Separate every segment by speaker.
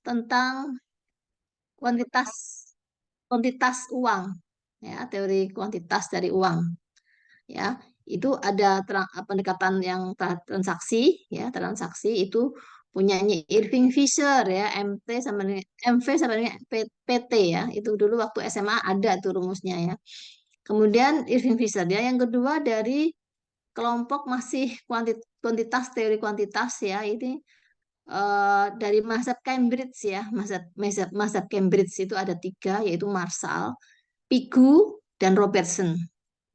Speaker 1: tentang kuantitas kuantitas uang, ya, teori kuantitas dari uang, ya. Itu ada pendekatan yang transaksi, ya, transaksi itu punyanya Irving Fisher, ya, MV sama dengan PT, ya. Itu dulu waktu SMA ada tuh rumusnya, ya. Kemudian Irving Fisher, ya. Yang kedua dari kelompok masih kuantitas, teori kuantitas, ya. Ini dari mazhab Cambridge, ya. Mazhab Cambridge itu ada tiga, yaitu Marshall, Pigou, dan Robertson,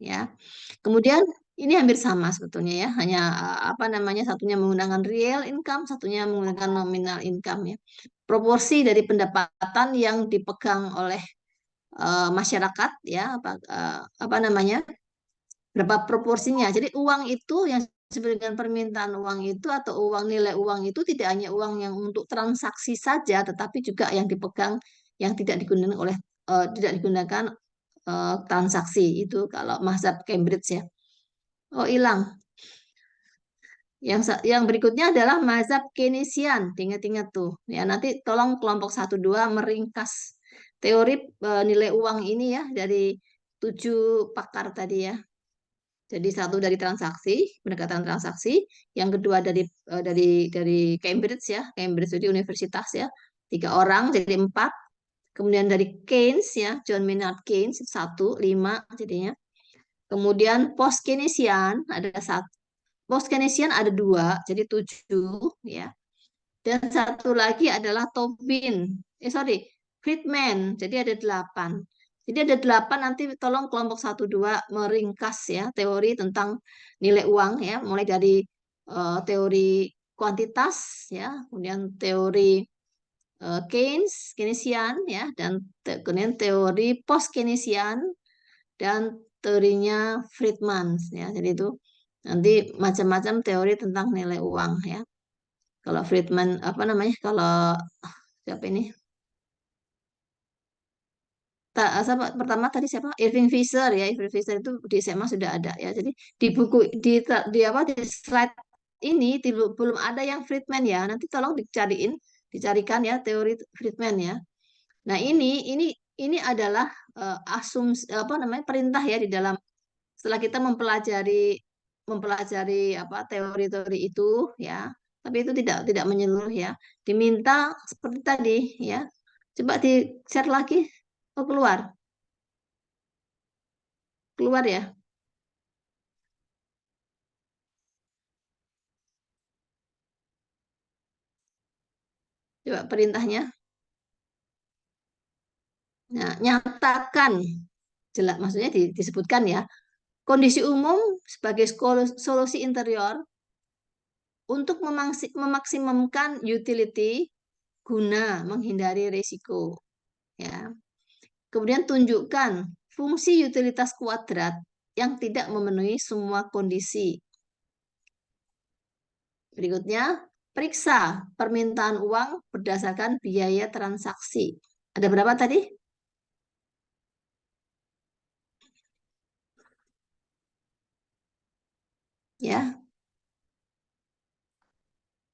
Speaker 1: ya. Kemudian ini hampir sama sebetulnya, ya, hanya apa namanya, satunya menggunakan real income, satunya menggunakan nominal income, ya. Proporsi dari pendapatan yang dipegang oleh masyarakat, ya, apa namanya, berapa proporsinya. Jadi uang itu yang disebut dengan permintaan uang itu atau uang, nilai uang itu tidak hanya uang yang untuk transaksi saja, tetapi juga yang dipegang, yang tidak digunakan transaksi. Itu kalau mazhab Cambridge, ya. Oh, hilang. Yang berikutnya adalah mazhab Keynesian. Ingat-ingat tuh. Ya, nanti tolong kelompok 1-2 meringkas teori nilai uang ini, ya, dari 7 pakar tadi, ya. Jadi satu dari transaksi, pendekatan transaksi, yang kedua dari Cambridge, ya, Cambridge jadi universitas, ya, 3 orang jadi 4. Kemudian dari Keynes, ya, John Maynard Keynes 1, 5 jadinya. Kemudian post Keynesian ada satu, post Keynesian ada 2, jadi 7, ya. Dan satu lagi adalah Friedman, jadi ada 8. Jadi ada 8, nanti tolong kelompok 1-2 meringkas, ya, teori tentang nilai uang, ya, mulai dari teori kuantitas, ya, kemudian teori Keynesian, ya, dan kemudian teori post Keynesian dan teorinya Friedman, ya. Jadi itu nanti macam-macam teori tentang nilai uang, ya. Kalau Friedman apa namanya? Kalau siapa ini? Pertama tadi siapa? Irving Fisher, ya. Irving Fisher itu di SMA sudah ada, ya. Jadi di buku di apa di slide ini belum ada yang Friedman, ya. Nanti tolong dicarikan, ya, teori Friedman, ya. Nah, ini adalah asumsi apa namanya, perintah, ya, di dalam setelah kita mempelajari apa teori-teori itu, ya. Tapi itu tidak menyeluruh, ya. Diminta seperti tadi, ya. Coba di share lagi. Oh, keluar, ya. Coba perintahnya. Nah, nyatakan jelas, maksudnya disebutkan, ya, kondisi umum sebagai solusi interior untuk memaksimumkan utility guna menghindari risiko, ya. Kemudian tunjukkan fungsi utilitas kuadrat yang tidak memenuhi semua kondisi. Berikutnya, periksa permintaan uang berdasarkan biaya transaksi. Ada berapa tadi? Ya,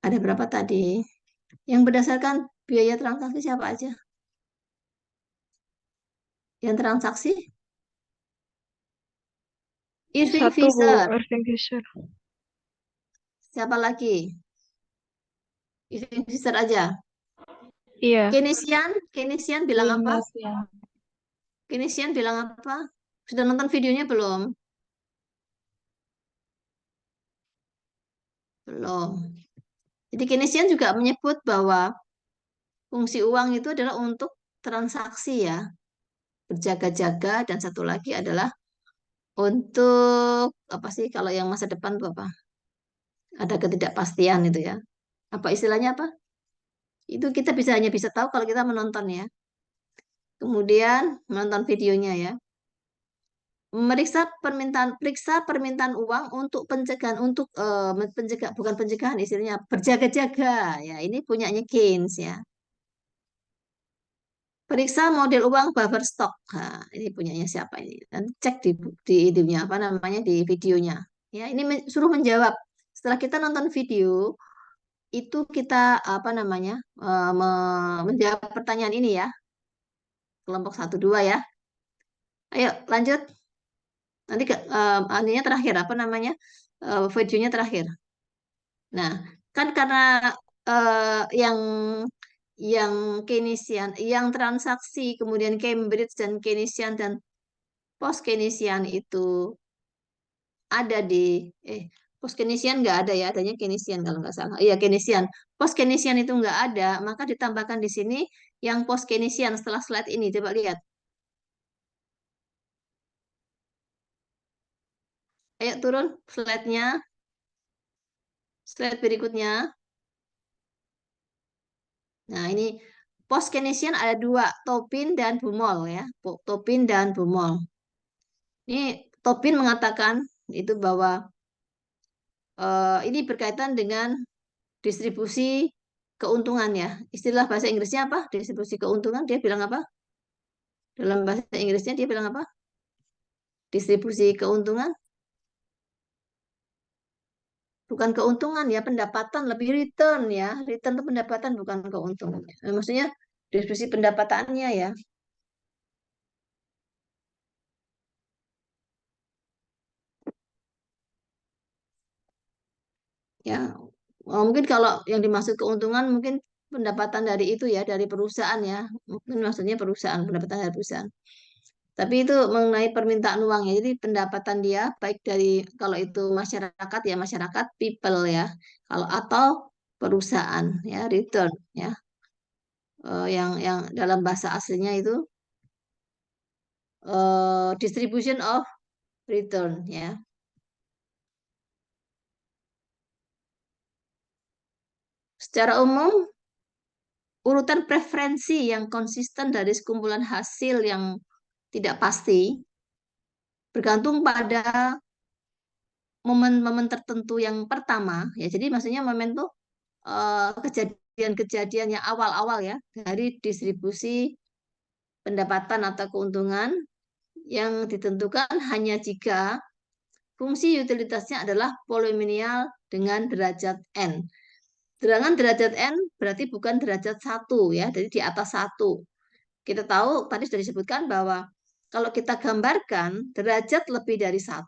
Speaker 1: ada berapa tadi? Yang berdasarkan biaya transaksi siapa aja? Yang transaksi? Irving
Speaker 2: Satu, Bu,
Speaker 1: Fisher.
Speaker 2: Irving Fisher.
Speaker 1: Siapa lagi? Irving Fisher aja.
Speaker 2: Iya,
Speaker 1: Keynesian bilang apa?
Speaker 2: Keynesian.
Speaker 1: Keynesian bilang apa? Sudah nonton videonya belum? Belum. Jadi Keynesian juga menyebut bahwa fungsi uang itu adalah untuk transaksi, ya, berjaga-jaga, dan satu lagi adalah untuk apa sih, kalau yang masa depan itu apa? Ada ketidakpastian itu, ya. Apa istilahnya apa? Itu kita hanya bisa tahu kalau kita menonton, ya. Kemudian menonton videonya, ya. Periksa permintaan uang untuk pencegahan, bukan pencegahan, istilahnya berjaga-jaga, ya. Ini punyanya Keynes, ya. Periksa model uang buffer stock. Nah, ini punyanya siapa ini? Dan cek di itunya apa namanya, di videonya. Ya, ini suruh menjawab. Setelah kita nonton video, itu kita apa namanya menjawab pertanyaan ini ya, kelompok 1, 2 ya. Ayo lanjut. Nanti anunya terakhir apa namanya videonya terakhir. Nah, kan karena yang Keynesian, yang transaksi, kemudian Cambridge dan Keynesian dan post Keynesian itu ada di eh post Keynesian nggak ada ya, adanya Keynesian kalau nggak salah. Iya Keynesian. Post Keynesian itu nggak ada, maka ditambahkan di sini yang post Keynesian setelah slide ini. Coba lihat. Ayo turun slide-nya, slide berikutnya. Nah, ini post Keynesian ada dua, Tobin dan Bumol ya. Tobin dan Bumol. Ini Tobin mengatakan itu bahwa ini berkaitan dengan distribusi keuntungan ya. Istilah bahasa Inggrisnya apa? Distribusi keuntungan. Dia bilang apa? Dalam bahasa Inggrisnya dia bilang apa? Distribusi keuntungan. Bukan keuntungan ya, pendapatan lebih return ya. Return itu pendapatan bukan keuntungan. Maksudnya distribusi pendapatannya ya. Ya, mungkin kalau yang dimaksud keuntungan mungkin pendapatan dari itu ya, dari perusahaan ya. Mungkin maksudnya perusahaan, pendapatan dari perusahaan. Tapi itu mengenai permintaan uang ya. Jadi pendapatan dia baik dari kalau itu masyarakat ya, masyarakat people ya. Kalau atau perusahaan ya, return ya. Yang dalam bahasa aslinya itu distribution of return ya. Secara umum urutan preferensi yang konsisten dari sekumpulan hasil yang tidak pasti bergantung pada momen-momen tertentu yang pertama ya. Jadi maksudnya momen tuh kejadian-kejadian yang awal-awal ya dari distribusi pendapatan atau keuntungan yang ditentukan hanya jika fungsi utilitasnya adalah polinomial dengan derajat n. Dengan derajat n berarti bukan derajat 1 ya, jadi di atas 1. Kita tahu tadi sudah disebutkan bahwa kalau kita gambarkan derajat lebih dari 1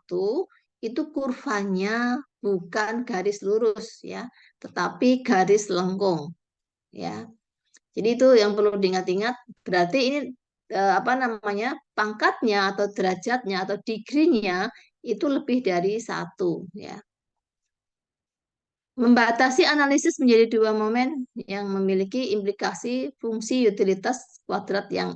Speaker 1: itu kurvanya bukan garis lurus ya, tetapi garis lengkung ya. Jadi itu yang perlu diingat-ingat. Berarti ini apa namanya pangkatnya atau derajatnya atau degree-nya itu lebih dari 1 ya. Membatasi analisis menjadi dua momen yang memiliki implikasi fungsi utilitas kuadrat yang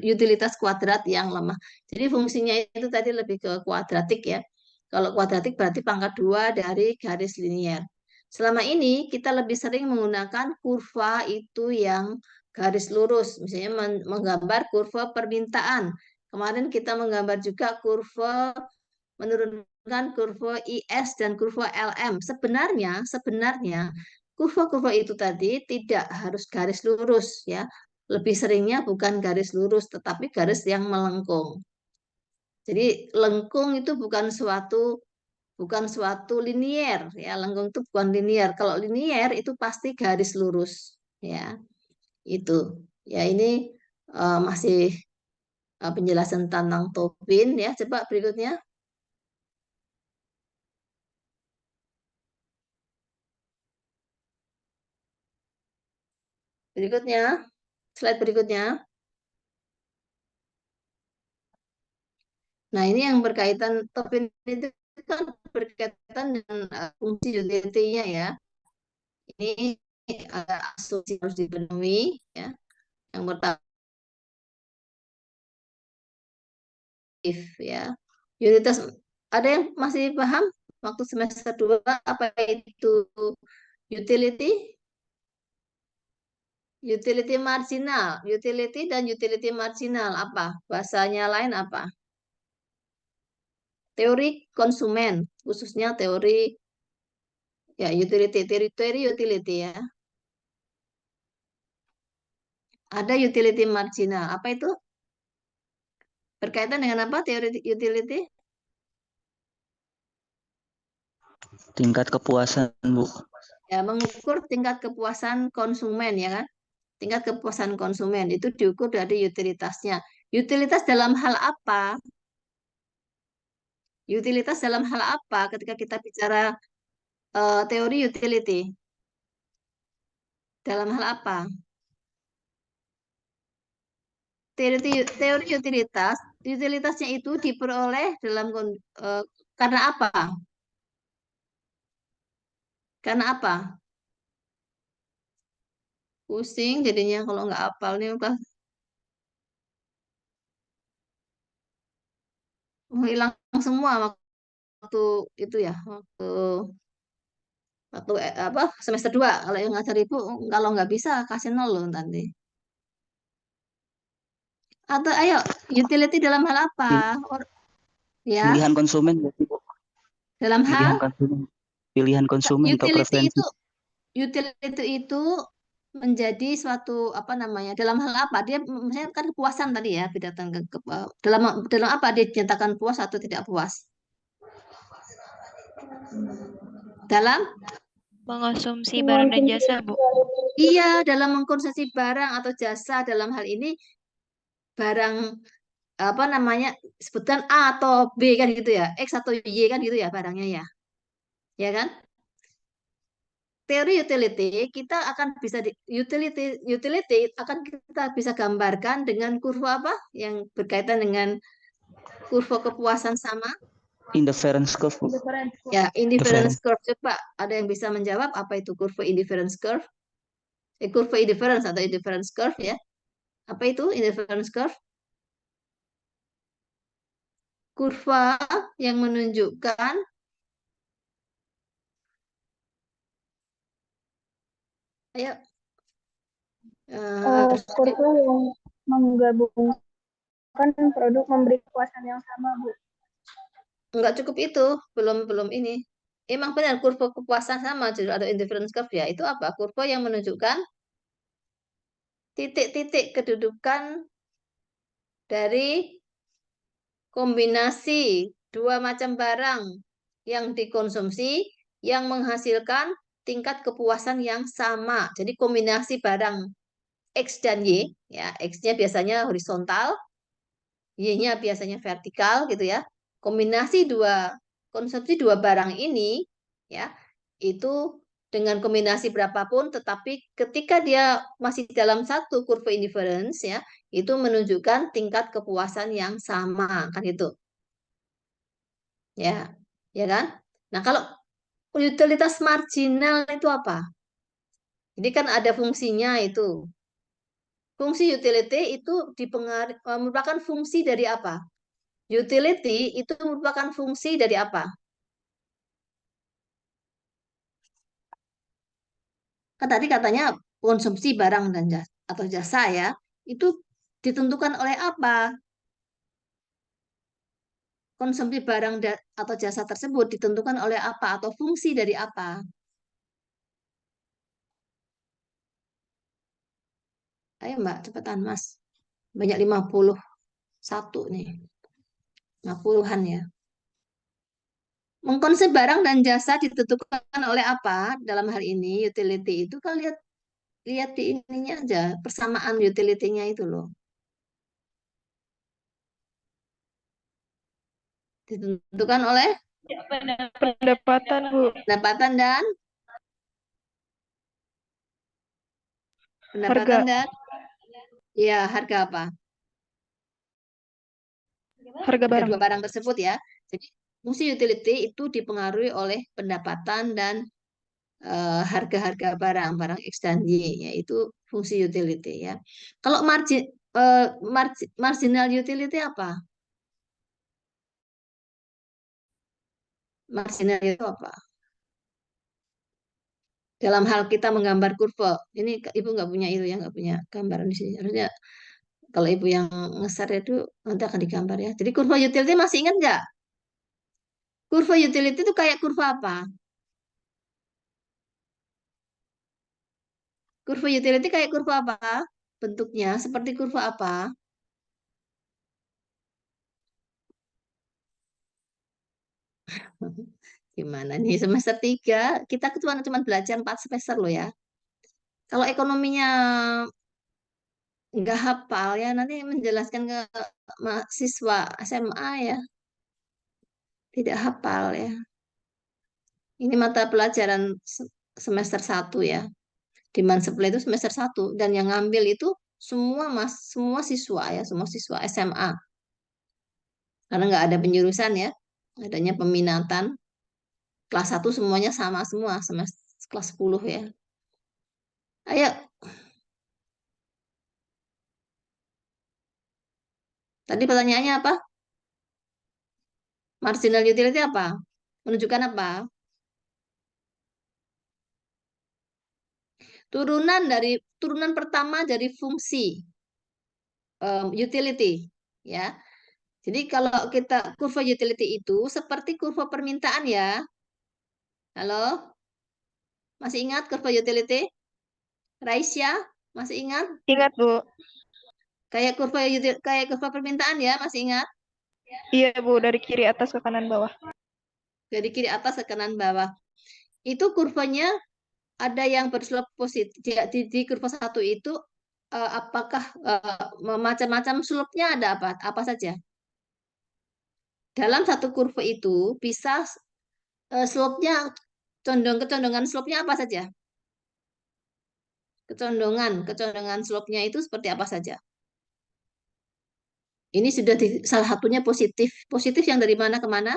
Speaker 1: utilitas kuadrat yang lemah. Jadi fungsinya itu tadi lebih ke kuadratik ya. Kalau kuadratik berarti pangkat 2 dari garis linier. Selama ini kita lebih sering menggunakan kurva itu yang garis lurus, misalnya menggambar kurva permintaan. Kemarin kita menggambar juga kurva menurunkan kurva IS dan kurva LM. Sebenarnya kurva-kurva itu tadi tidak harus garis lurus ya. Lebih seringnya bukan garis lurus tetapi garis yang melengkung. Jadi lengkung itu bukan suatu linier ya. Lengkung itu bukan linier. Kalau linier itu pasti garis lurus ya. Itu. Ya ini masih penjelasan tentang topin ya. Coba berikutnya. Berikutnya, slide berikutnya. Nah, ini yang berkaitan topin itu kan berkaitan dengan fungsi utility-nya ya. Ini ada asumsi yang harus dipenuhi ya. Yang pertama if ya. Unitas ada yang masih paham waktu semester 2 apa itu utility? Utility marginal, utility dan utility marginal apa? Bahasanya lain apa? Teori konsumen, khususnya teori ya teori utility ya. Ada utility marginal. Apa itu? Berkaitan dengan apa teori utility?
Speaker 3: Tingkat kepuasan, Bu.
Speaker 1: Ya, mengukur tingkat kepuasan konsumen ya kan. Tingkat kepuasan konsumen itu diukur dari utilitasnya. Utilitas dalam hal apa? Utilitas dalam hal apa ketika kita bicara teori utility? Dalam hal apa? Teori utilitas, utilitasnya itu diperoleh karena apa? Karena apa? Pusing jadinya kalau nggak hafal nih udah hilang semua waktu itu ya, waktu apa semester 2 kalau yang ngajar ibu kalau nggak bisa kasih nol loh nanti. Atau ayo utility dalam hal apa? Ya,
Speaker 3: Pilihan konsumen, Bu.
Speaker 1: dalam hal
Speaker 3: Pilihan konsumen. Pilihan konsumen atau
Speaker 1: utility
Speaker 3: preferensi.
Speaker 1: utility itu menjadi suatu apa namanya dalam hal apa dia misalnya kan kepuasan tadi ya berdasarkan dalam dalam apa dia dinyatakan puas atau tidak puas dalam
Speaker 2: Mengonsumsi barang dan jasa, Bu.
Speaker 1: iya dalam mengkonsumsi barang atau jasa dalam hal ini barang apa namanya sebutkan A atau B kan gitu ya X atau Y kan gitu ya barangnya ya kan teori utility kita akan bisa utility akan kita bisa gambarkan dengan kurva apa yang berkaitan dengan kurva kepuasan sama
Speaker 3: Indifference curve, Bu.
Speaker 1: ya indifference curve coba ada yang bisa menjawab apa itu kurva indifference curve kurva indifference atau indifference curve ya apa itu indifference curve kurva yang menunjukkan ayo harus
Speaker 4: Kurva yang menggabungkan produk memberi kepuasan yang sama, Bu.
Speaker 1: nggak cukup itu belum belum ini emang benar kurva kepuasan sama jadi ada indifference curve ya itu apa kurva yang menunjukkan titik-titik kedudukan dari kombinasi dua macam barang yang dikonsumsi yang menghasilkan tingkat kepuasan yang sama. Jadi kombinasi barang X dan Y, ya X-nya biasanya horizontal, Y-nya biasanya vertikal gitu ya. Kombinasi konsumsi dua barang ini ya itu dengan kombinasi berapapun tetapi ketika dia masih dalam satu kurva indifference ya itu menunjukkan tingkat kepuasan yang sama kan itu ya ya kan nah kalau utilitas marginal itu apa jadi kan ada fungsinya itu fungsi utility itu merupakan fungsi dari apa utility itu merupakan fungsi dari apa kan tadi katanya konsumsi barang dan jasa atau jasa ya itu ditentukan oleh apa konsumsi barang atau jasa tersebut ditentukan oleh apa atau fungsi dari apa ayo Mbak cepetan Mas banyak 51 nih 50-an ya mengkonsumsi barang dan jasa ditentukan oleh apa dalam hal ini utility itu kan lihat lihat di ininya aja persamaan utility-nya itu loh ditentukan oleh
Speaker 2: Pendapatan, Bu.
Speaker 1: pendapatan dan pendapatan
Speaker 2: Harga.
Speaker 1: dan ya harga apa
Speaker 2: Harga
Speaker 1: ada
Speaker 2: barang.
Speaker 1: dua barang tersebut ya jadi fungsi utility itu dipengaruhi oleh pendapatan dan harga-harga barang X dan Y yaitu fungsi utility ya kalau marginal utility apa marginal itu apa dalam hal kita menggambar kurva. Ini ibu nggak punya itu ya, nggak punya gambaran di sini. Harusnya kalau ibu yang ngeser itu nanti akan digambar ya. Jadi kurva utility masih ingat nggak? Kurva utility itu kayak kurva apa? Kurva utility kayak kurva apa? Bentuknya seperti kurva apa? Gimana nih semester 3? Kita cuma belajar 4 semester loh ya. Kalau ekonominya nggak hafal ya nanti menjelaskan ke mahasiswa SMA ya tidak hafal ya. Ini mata pelajaran semester 1 ya. Demand supply itu semester 1 dan yang ngambil itu semua siswa ya, semua siswa SMA. Karena nggak ada penjurusan ya. Adanya peminatan. Kelas 1 semuanya sama semua, semester kelas 10 ya. Ayo, tadi pertanyaannya apa? Marginal utility apa? Menunjukkan apa? Turunan pertama dari fungsi utility ya. Jadi kalau kita kurva utility itu seperti kurva permintaan ya. Halo, masih ingat kurva utility? Raisya, masih ingat?
Speaker 2: Ingat, Bu.
Speaker 1: Kayak kurva permintaan ya, masih ingat?
Speaker 2: Iya, Bu, dari kiri atas ke kanan bawah.
Speaker 1: Dari kiri atas ke kanan bawah. Itu kurvanya ada yang berslope positif. Di kurva 1 itu apakah macam-macam slope-nya ada apa? Apa saja? Dalam satu kurva itu bisa slope-nya kecondongan slope-nya apa saja? Kecondongan slope-nya itu seperti apa saja? Ini sudah salah satunya positif. Positif yang dari mana ke mana?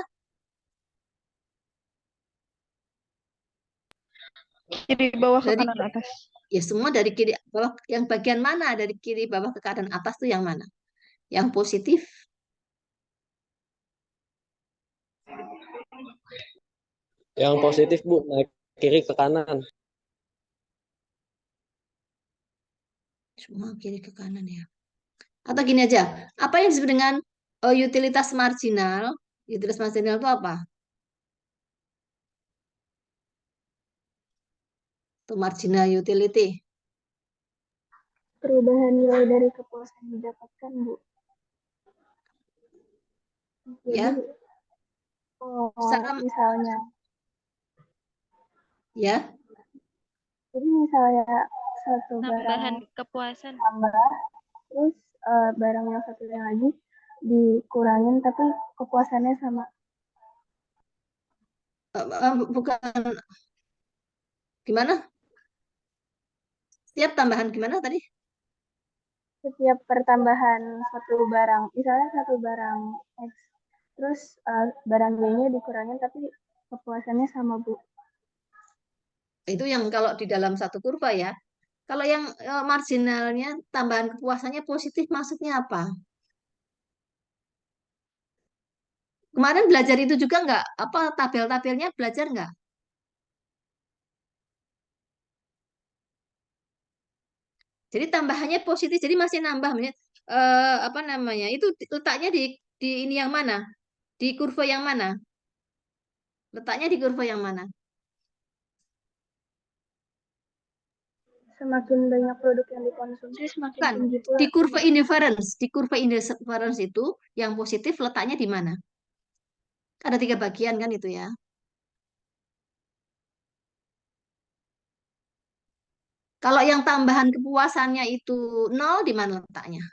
Speaker 2: Kiri bawah ke
Speaker 1: Dari
Speaker 2: kanan atas.
Speaker 1: ya semua dari kiri bawah. Yang bagian mana dari kiri bawah ke kanan atas tuh yang mana? Yang positif.
Speaker 5: Yang positif, Bu, naik kiri ke kanan.
Speaker 1: Semua kiri ke kanan ya. Atau gini aja, apa yang disebut dengan utilitas marginal? Utilitas marginal itu apa? Itu marginal utility.
Speaker 4: Perubahan nilai dari kepuasan didapatkan, Bu. Jadi,
Speaker 1: Ya, secara
Speaker 4: misalnya,
Speaker 1: ya,
Speaker 4: jadi misalnya satu barang
Speaker 2: Tambahan kepuasan.
Speaker 4: tambah, terus barang yang satunya lagi dikurangin, tapi kepuasannya sama.
Speaker 1: bukan gimana? Setiap tambahan gimana tadi?
Speaker 4: Setiap pertambahan satu barang, misalnya satu barang X, terus barang Y-nya dikurangin, tapi kepuasannya sama, Bu.
Speaker 1: Itu yang kalau di dalam satu kurva ya. Kalau yang marginalnya tambahan kepuasannya positif maksudnya apa? Kemarin belajar itu juga nggak? Apa tabel-tabelnya belajar nggak? Jadi tambahannya positif, jadi masih nambah. Apa namanya? Itu letaknya di ini yang mana? Di kurva yang mana? Letaknya di kurva yang mana?
Speaker 4: Semakin banyak produk yang dikonsumsi, semakin
Speaker 1: Bukan.
Speaker 4: tinggi pula.
Speaker 1: Di kurva indifference. Di kurva indifference itu yang positif letaknya di mana? Ada 3 bagian kan itu ya. Kalau yang tambahan kepuasannya itu 0, di mana letaknya?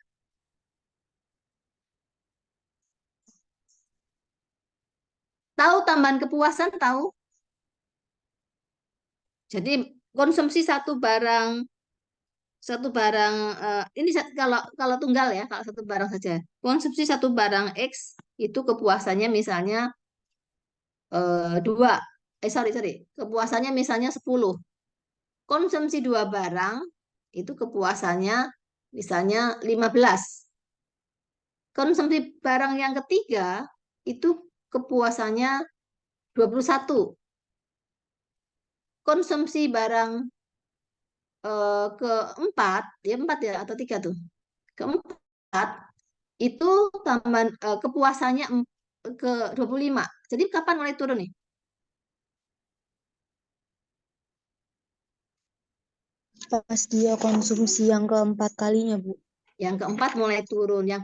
Speaker 1: Tahu tambahan kepuasan? Tahu? Jadi konsumsi satu barang ini kalau kalau tunggal ya, kalau satu barang saja. Konsumsi satu barang X itu kepuasannya misalnya 2. Sorry. Kepuasannya misalnya 10. Konsumsi 2 barang itu kepuasannya misalnya 15. Konsumsi barang yang ketiga itu kepuasannya 21. Konsumsi barang keempat, ya 4 ya atau 3 tuh. Keempat itu tambahan kepuasannya ke 25. Jadi kapan mulai turun nih?
Speaker 6: Pas dia konsumsi yang keempat kalinya, Bu.
Speaker 1: Yang keempat mulai turun, yang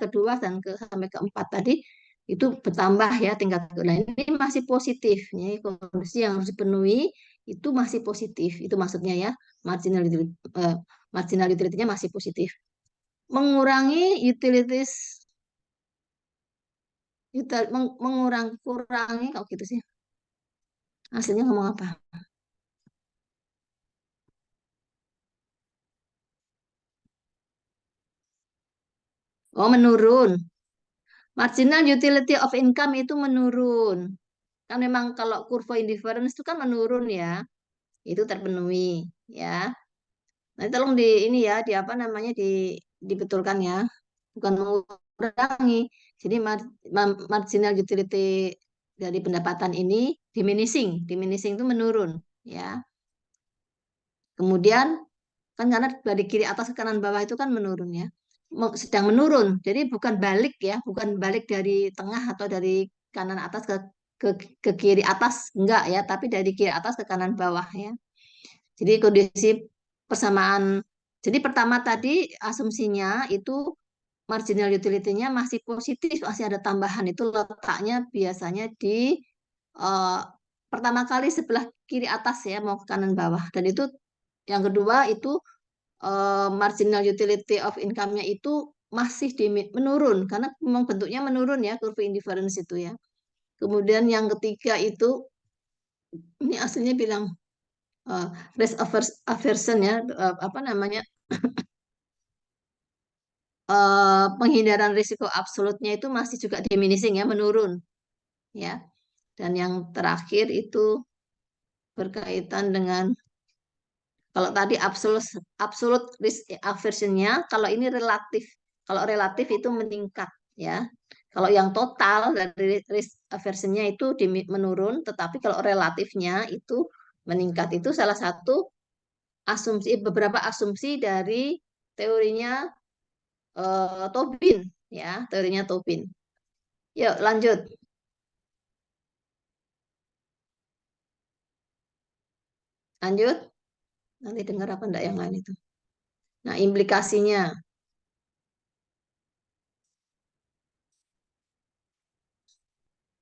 Speaker 1: kedua dan sampai keempat tadi itu bertambah ya tingkat. Nah, ini masih positif. Ini kondisi yang harus dipenuhi itu masih positif. Itu maksudnya ya, marginal utility, marginal utility-nya masih positif. Mengurangi utilities, kurangi kalau gitu sih. Hasilnya ngomong apa? Oh, menurun. Marginal utility of income itu menurun. Kan memang kalau kurva indifference itu kan menurun ya. Itu terpenuhi ya. Nanti tolong di ini ya, di apa namanya dibetulkan ya. Bukan mengurangi. Jadi marginal utility dari pendapatan ini diminishing. Diminishing itu menurun ya. Kemudian kan karena dari kiri atas ke kanan bawah itu kan menurun ya. Sedang menurun. Jadi bukan balik ya, bukan balik dari tengah atau dari kanan atas ke kiri atas enggak ya, tapi dari kiri atas ke kanan bawah ya. Jadi kondisi persamaan. Jadi pertama tadi asumsinya itu marginal utility-nya masih positif, masih ada tambahan, itu letaknya biasanya di eh, pertama kali sebelah kiri atas ya, mau ke kanan bawah. Dan itu yang kedua itu marginal utility of income-nya itu masih menurun karena memang bentuknya menurun ya, kurva indifference itu ya. Kemudian yang ketiga itu ini aslinya bilang uh, risk aversion ya, apa namanya, penghindaran risiko absolutnya itu masih juga diminishing ya, menurun ya. Dan yang terakhir itu berkaitan dengan, kalau tadi absolute risk aversion-nya, kalau ini relatif. Kalau relatif itu meningkat ya. Kalau yang total dari risk aversion-nya itu menurun, tetapi kalau relatifnya itu meningkat. Itu salah satu asumsi, beberapa asumsi dari teorinya Tobin ya, teorinya Tobin. Yuk lanjut. Lanjut. Nanti dengar apa enggak yang lain itu. Nah, implikasinya.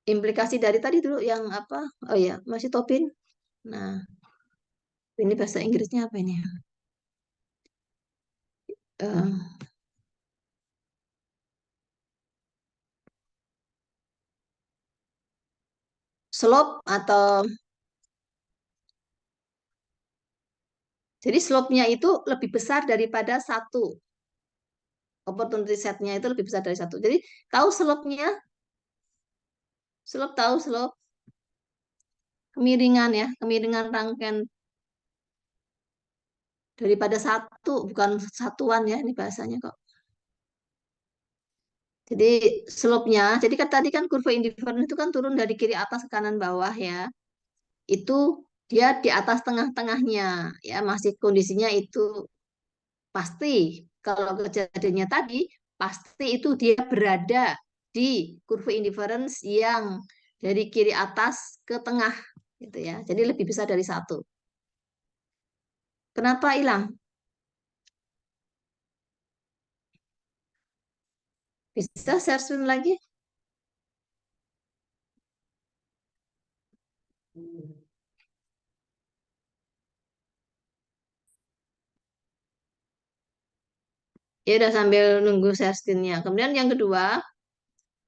Speaker 1: Implikasi dari tadi dulu yang apa? Oh ya, masih Tobin. Nah, ini bahasa Inggrisnya apa ini? Eh, slope atau jadi slope-nya itu lebih besar daripada satu. Opportunity set-nya itu lebih besar dari satu. Jadi tahu slope-nya? Slope tahu slope? Kemiringan ya, kemiringan rangkaian daripada satu, bukan satuan ya, ini bahasanya kok. Jadi slope-nya, jadi kan tadi kan kurva indifferent itu kan turun dari kiri atas ke kanan bawah ya. Itu dia di atas tengah-tengahnya ya, masih kondisinya itu pasti. Kalau kejadiannya tadi pasti itu dia berada di kurva indifference yang dari kiri atas ke tengah gitu ya. Jadi lebih besar dari satu. Kenapa hilang? Bisa share screen lagi? Ya udah sambil nunggu share screen-nya. Kemudian yang kedua,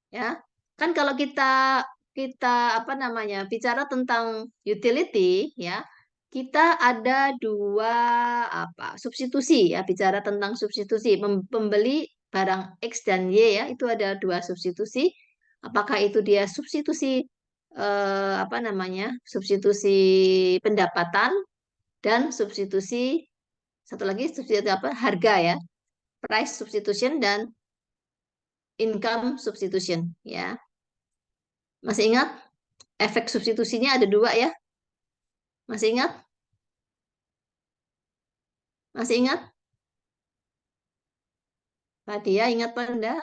Speaker 1: ya kan kalau kita kita apa namanya bicara tentang utility ya, kita ada dua apa substitusi ya, bicara tentang substitusi pembeli barang X dan Y ya, itu ada dua substitusi. Apakah itu dia substitusi apa namanya, substitusi pendapatan dan substitusi, satu lagi substitusi apa, harga ya, price substitution dan income substitution ya. Masih ingat efek substitusinya ada dua ya? Masih ingat? Masih ingat? Fadia ingat apa enggak?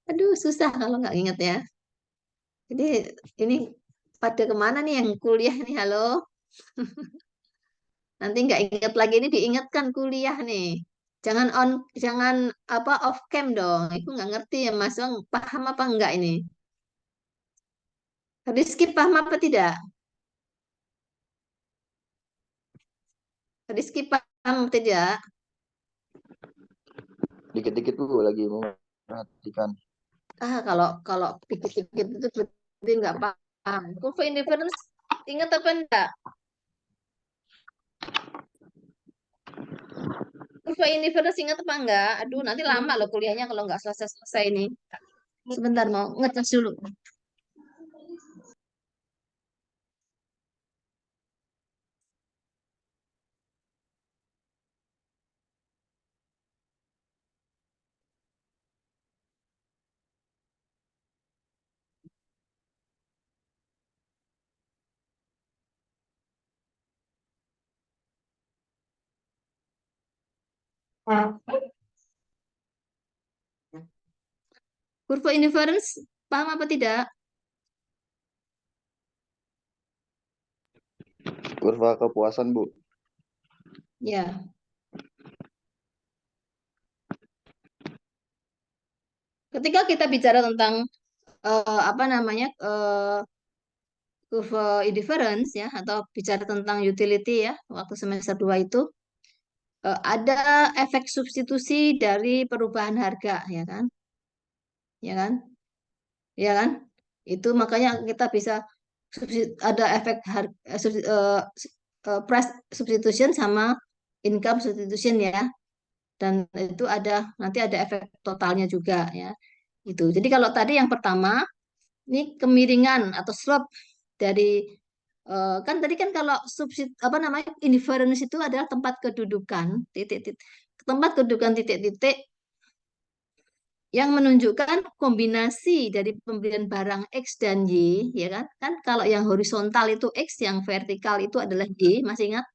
Speaker 1: Aduh, susah kalau nggak ingat ya. Jadi ini pada kemana nih yang kuliah nih? Halo? Nanti nggak ingat lagi, ini diingatkan kuliah nih. jangan apa off cam dong. Ibu nggak ngerti ya Mas, Bang, paham apa enggak ini? Rizky paham apa tidak? Rizky paham apa tidak?
Speaker 7: Dikit-dikit Bu lagi memperhatikan.
Speaker 1: Kalau kalau pikir-pikir itu berarti nggak paham. Kurva indifference ingat apa enggak? Kurva indifference ingat apa enggak? Aduh, nanti lama loh kuliahnya kalau nggak selesai-selesai ini. Sebentar mau ngecas dulu. Kurva indifference paham apa tidak?
Speaker 7: Kurva kepuasan Bu.
Speaker 1: Ya. Ketika kita bicara tentang apa namanya kurva indifference ya atau bicara tentang utility ya waktu semester 2 itu ada efek substitusi dari perubahan harga ya kan? Ya kan? Ya kan? Itu makanya kita bisa ada efek price substitution sama income substitution ya. Dan itu nanti ada efek totalnya juga ya. Itu. Jadi kalau tadi yang pertama ini kemiringan atau slope dari kan tadi kan kalau apa namanya indifference itu adalah tempat kedudukan titik-titik tempat kedudukan titik-titik yang menunjukkan kombinasi dari pembelian barang X dan Y, ya kan? Kan kalau yang horizontal itu X, yang vertikal itu adalah Y, masih ingat?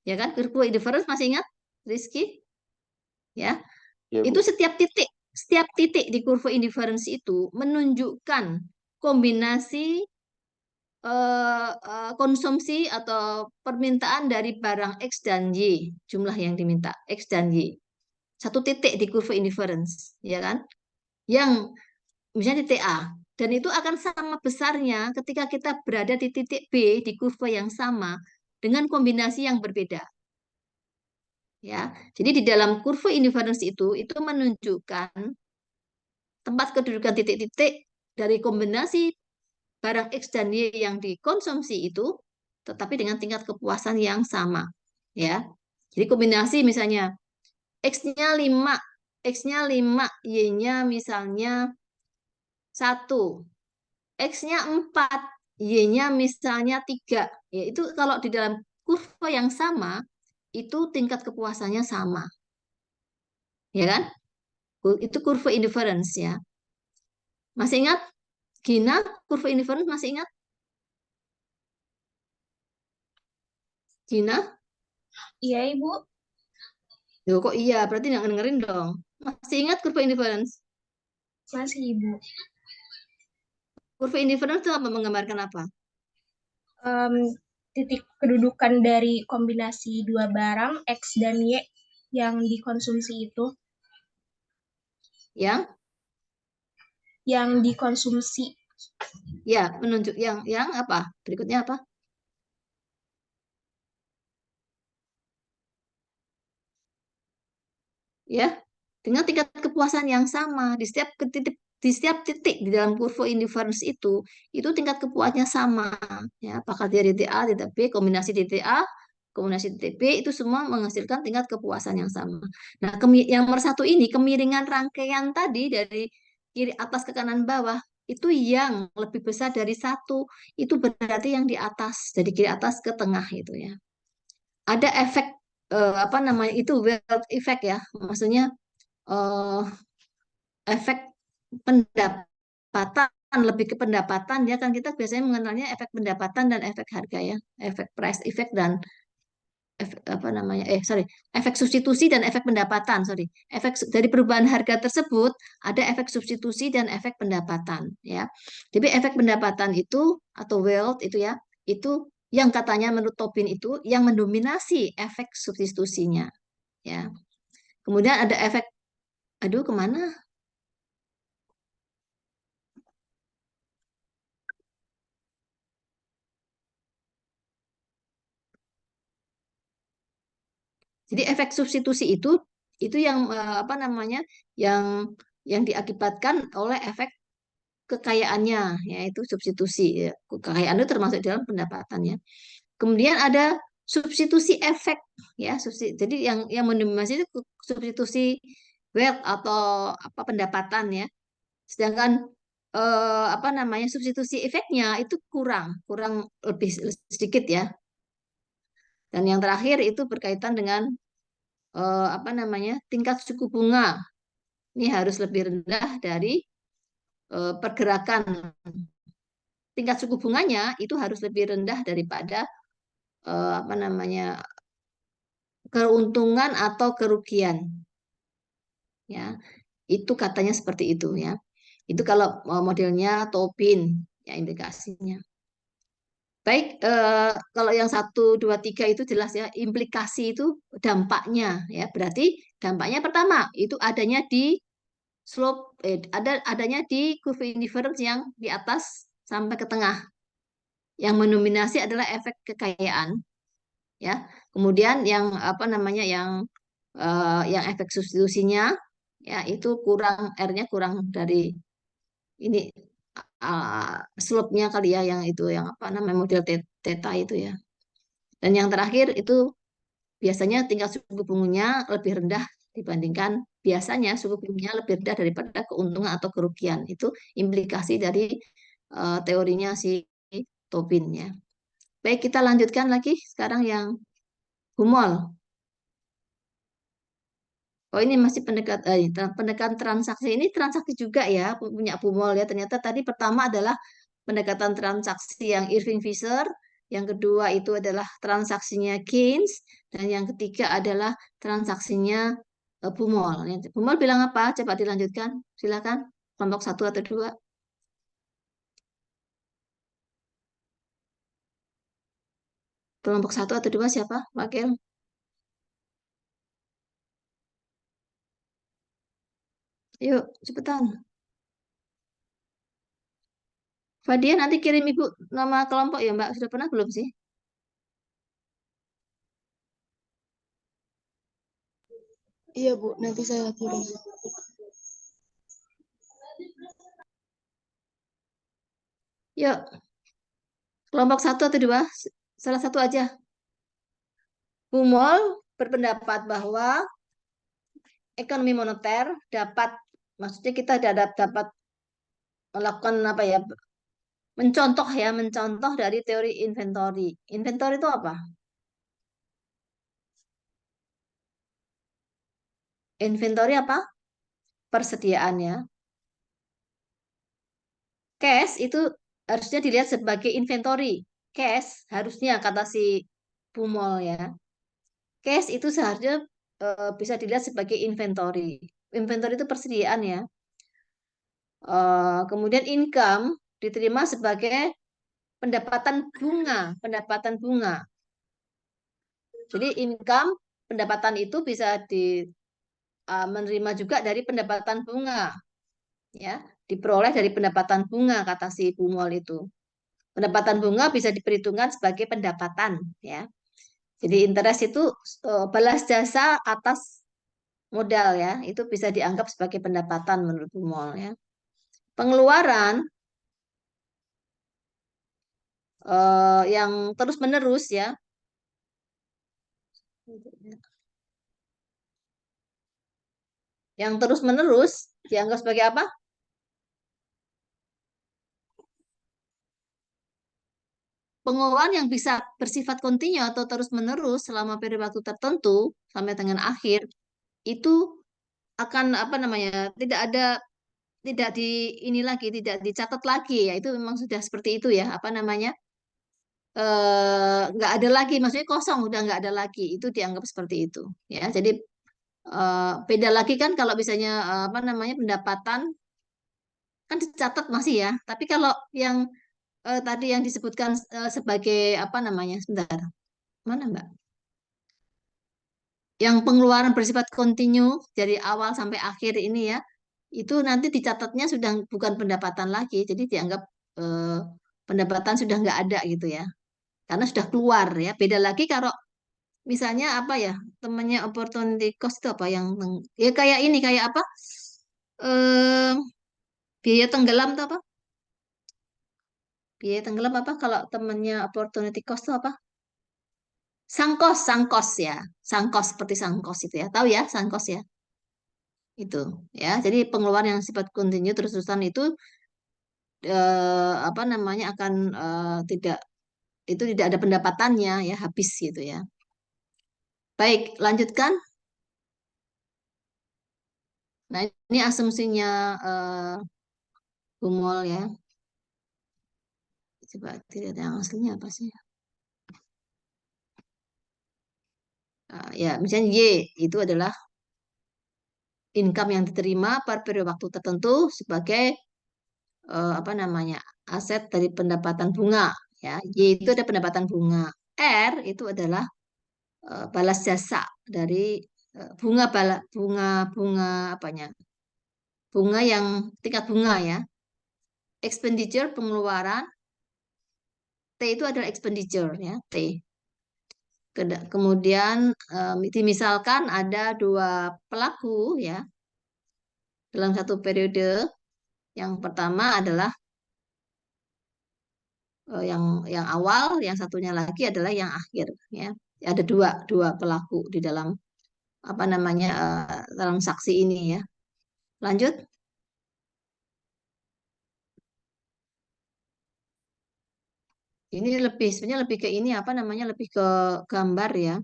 Speaker 1: Ya kan? Kurva indifference masih ingat, Rizky? Ya,
Speaker 7: Ya
Speaker 1: itu
Speaker 7: Bu.
Speaker 1: setiap titik di kurva indifference itu menunjukkan kombinasi konsumsi atau permintaan dari barang X dan Y, jumlah yang diminta X dan Y. Satu titik di kurva indifference, ya kan? Yang misalnya titik A, dan itu akan sama besarnya ketika kita berada di titik B di kurva yang sama dengan kombinasi yang berbeda. Ya, jadi di dalam kurva indifference itu menunjukkan tempat kedudukan titik-titik dari kombinasi barang X dan Y yang dikonsumsi itu, tetapi dengan tingkat kepuasan yang sama. Ya, jadi kombinasi misalnya X-nya 5, X-nya 5, Y-nya misalnya 1, X-nya 4, Y-nya misalnya 3. Ya, itu kalau di dalam kurva yang sama, itu tingkat kepuasannya sama. Ya kan? Itu kurva indifference ya. Masih ingat? Gina, kurva indifference masih ingat? Gina?
Speaker 4: Iya, Ibu.
Speaker 1: Loh, kok iya? Berarti nggak dengerin dong. Masih ingat kurva indifference?
Speaker 4: Masih, Ibu.
Speaker 1: Kurva indifference itu apa? Menggambarkan apa?
Speaker 4: Titik kedudukan dari kombinasi dua barang X dan Y yang dikonsumsi itu,
Speaker 1: Yang?
Speaker 4: yang dikonsumsi.
Speaker 1: Ya, menunjuk yang apa? Berikutnya apa? Ya, dengan tingkat kepuasan yang sama di setiap titik di dalam kurva indifference itu tingkat kepuasannya sama. Ya, apakah dia titik A, titik B, kombinasi titik A, kombinasi titik B itu semua menghasilkan tingkat kepuasan yang sama. Nah, yang nomor satu ini kemiringan rangkaian tadi dari kiri atas ke kanan bawah itu yang lebih besar dari satu, itu berarti yang di atas, dari kiri atas ke tengah itu ya. Ada efek apa namanya itu wealth effect ya, maksudnya eh, efek pendapatan, lebih ke pendapatan ya kan, kita biasanya mengenalnya efek pendapatan dan efek harga ya, efek price effect dan apa namanya efek substitusi dan efek pendapatan, dari perubahan harga tersebut ada efek substitusi dan efek pendapatan ya. Jadi efek pendapatan itu atau wealth itu ya, itu yang katanya menurut Tobin itu yang mendominasi efek substitusinya ya. Kemudian ada efek, aduh kemana? Jadi efek substitusi itu yang apa namanya, yang diakibatkan oleh efek kekayaannya, yaitu substitusi. Ya. Kekayaan itu termasuk dalam pendapatannya. Kemudian ada substitusi efek, ya. Jadi yang mendominasi itu substitusi wealth atau apa pendapatan, ya. Sedangkan apa namanya substitusi efeknya itu kurang kurang lebih sedikit, ya. Dan yang terakhir itu berkaitan dengan apa namanya tingkat suku bunga. Ini harus lebih rendah dari pergerakan. Tingkat suku bunganya itu harus lebih rendah daripada apa namanya keuntungan atau kerugian, ya. Itu katanya seperti itu, ya. Itu kalau modelnya Tobin, ya, implikasinya. Baik, kalau yang 1, 2, 3 itu jelas, ya, implikasi itu dampaknya, ya. Berarti dampaknya pertama itu adanya di slope, adanya di curve inverse yang di atas sampai ke tengah. Yang mendominasi adalah efek kekayaan, ya. Kemudian yang apa namanya yang efek substitusinya, ya, itu kurang, R-nya kurang dari ini, slope-nya kali, ya, yang itu yang apa namanya model theta itu, ya. Dan yang terakhir itu biasanya tingkat suku bunganya lebih rendah dibandingkan, biasanya suku bunganya lebih rendah daripada keuntungan atau kerugian. Itu implikasi dari teorinya si Tobin, ya. Baik, kita lanjutkan lagi sekarang yang Humol. Oh, ini masih pendekatan transaksi. Ini transaksi juga, ya, punya Humol, ya. Ternyata tadi pertama adalah pendekatan transaksi yang Irving Fisher, yang kedua itu adalah transaksinya Keynes, dan yang ketiga adalah transaksinya Bumol. Bumol bilang apa? Coba dilanjutkan. Silakan. Kelompok 1 atau 2. Kelompok 1 atau 2 siapa? Wakil. Yuk, cepetan. Fadia, nanti kirim Ibu nama kelompok, ya, Mbak. Sudah pernah belum sih?
Speaker 6: Iya, Bu. Nanti saya kirim.
Speaker 1: Yuk. Kelompok 1 atau 2, salah satu aja. Bumol berpendapat bahwa ekonomi moneter dapat, maksudnya kita dapat melakukan apa, ya, mencontoh dari teori inventory. Inventory itu apa? Inventory apa? Persediaannya. Cash itu harusnya dilihat sebagai inventory. Cash harusnya, kata si Bumol, ya. Cash itu seharusnya bisa dilihat sebagai inventory. Inventory itu persediaan, ya. Kemudian income diterima sebagai pendapatan bunga. Jadi income, pendapatan itu bisa menerima juga dari pendapatan bunga, ya, diperoleh dari pendapatan bunga, kata si Bumol itu. Pendapatan bunga bisa diperhitungkan sebagai pendapatan, ya. Jadi interest itu balas jasa atas modal, ya, itu bisa dianggap sebagai pendapatan menurut Bumol, ya. Pengeluaran yang terus menerus, ya, yang terus menerus dianggap sebagai apa? Pengeluaran yang bisa bersifat kontinu atau terus menerus selama periode waktu tertentu sampai dengan akhir itu akan apa namanya tidak di ini lagi, tidak dicatat lagi, ya, itu memang sudah seperti itu, ya, apa namanya nggak ada lagi, maksudnya kosong, udah nggak ada lagi, itu dianggap seperti itu, ya. Jadi beda lagi kan kalau misalnya apa namanya pendapatan kan dicatat masih, ya, tapi kalau yang tadi yang disebutkan sebagai apa namanya, sebentar, mana Mbak? yang pengeluaran bersifat kontinu dari awal sampai akhir ini ya, itu nanti dicatatnya sudah bukan pendapatan lagi, jadi dianggap eh, pendapatan sudah nggak ada gitu ya, karena sudah keluar ya. Beda lagi kalau misalnya apa ya, temannya opportunity cost itu apa yang ya kayak ini kayak apa? Eh, biaya tenggelam atau apa? Biaya tenggelam apa kalau temannya opportunity cost itu apa? Sangkos ya. Sangkos seperti sangkos itu ya. Tahu ya, sangkos ya. Itu ya. Jadi pengeluaran yang sifat kontinu terus-terusan itu apa namanya akan tidak itu tidak ada pendapatannya ya, habis gitu ya. Baik, lanjutkan. Nah, ini asumsinya Gumol ya. Coba tidak yang aslinya apa sih? Ya, misalnya Y itu adalah income yang diterima per periode waktu tertentu sebagai apa namanya aset dari pendapatan bunga ya. Y itu ada pendapatan bunga. R itu adalah balas jasa dari bunga bunga apanya? Bunga yang tingkat bunga ya. Expenditure pengeluaran. T itu adalah expenditure ya, T. Kemudian dimisalkan ada dua pelaku ya dalam satu periode. Yang pertama adalah yang awal, yang satunya lagi adalah yang akhir ya. Ada dua pelaku di dalam apa namanya transaksi ini ya. Lanjut. Ini sebenarnya lebih ke ini apa namanya lebih ke gambar ya.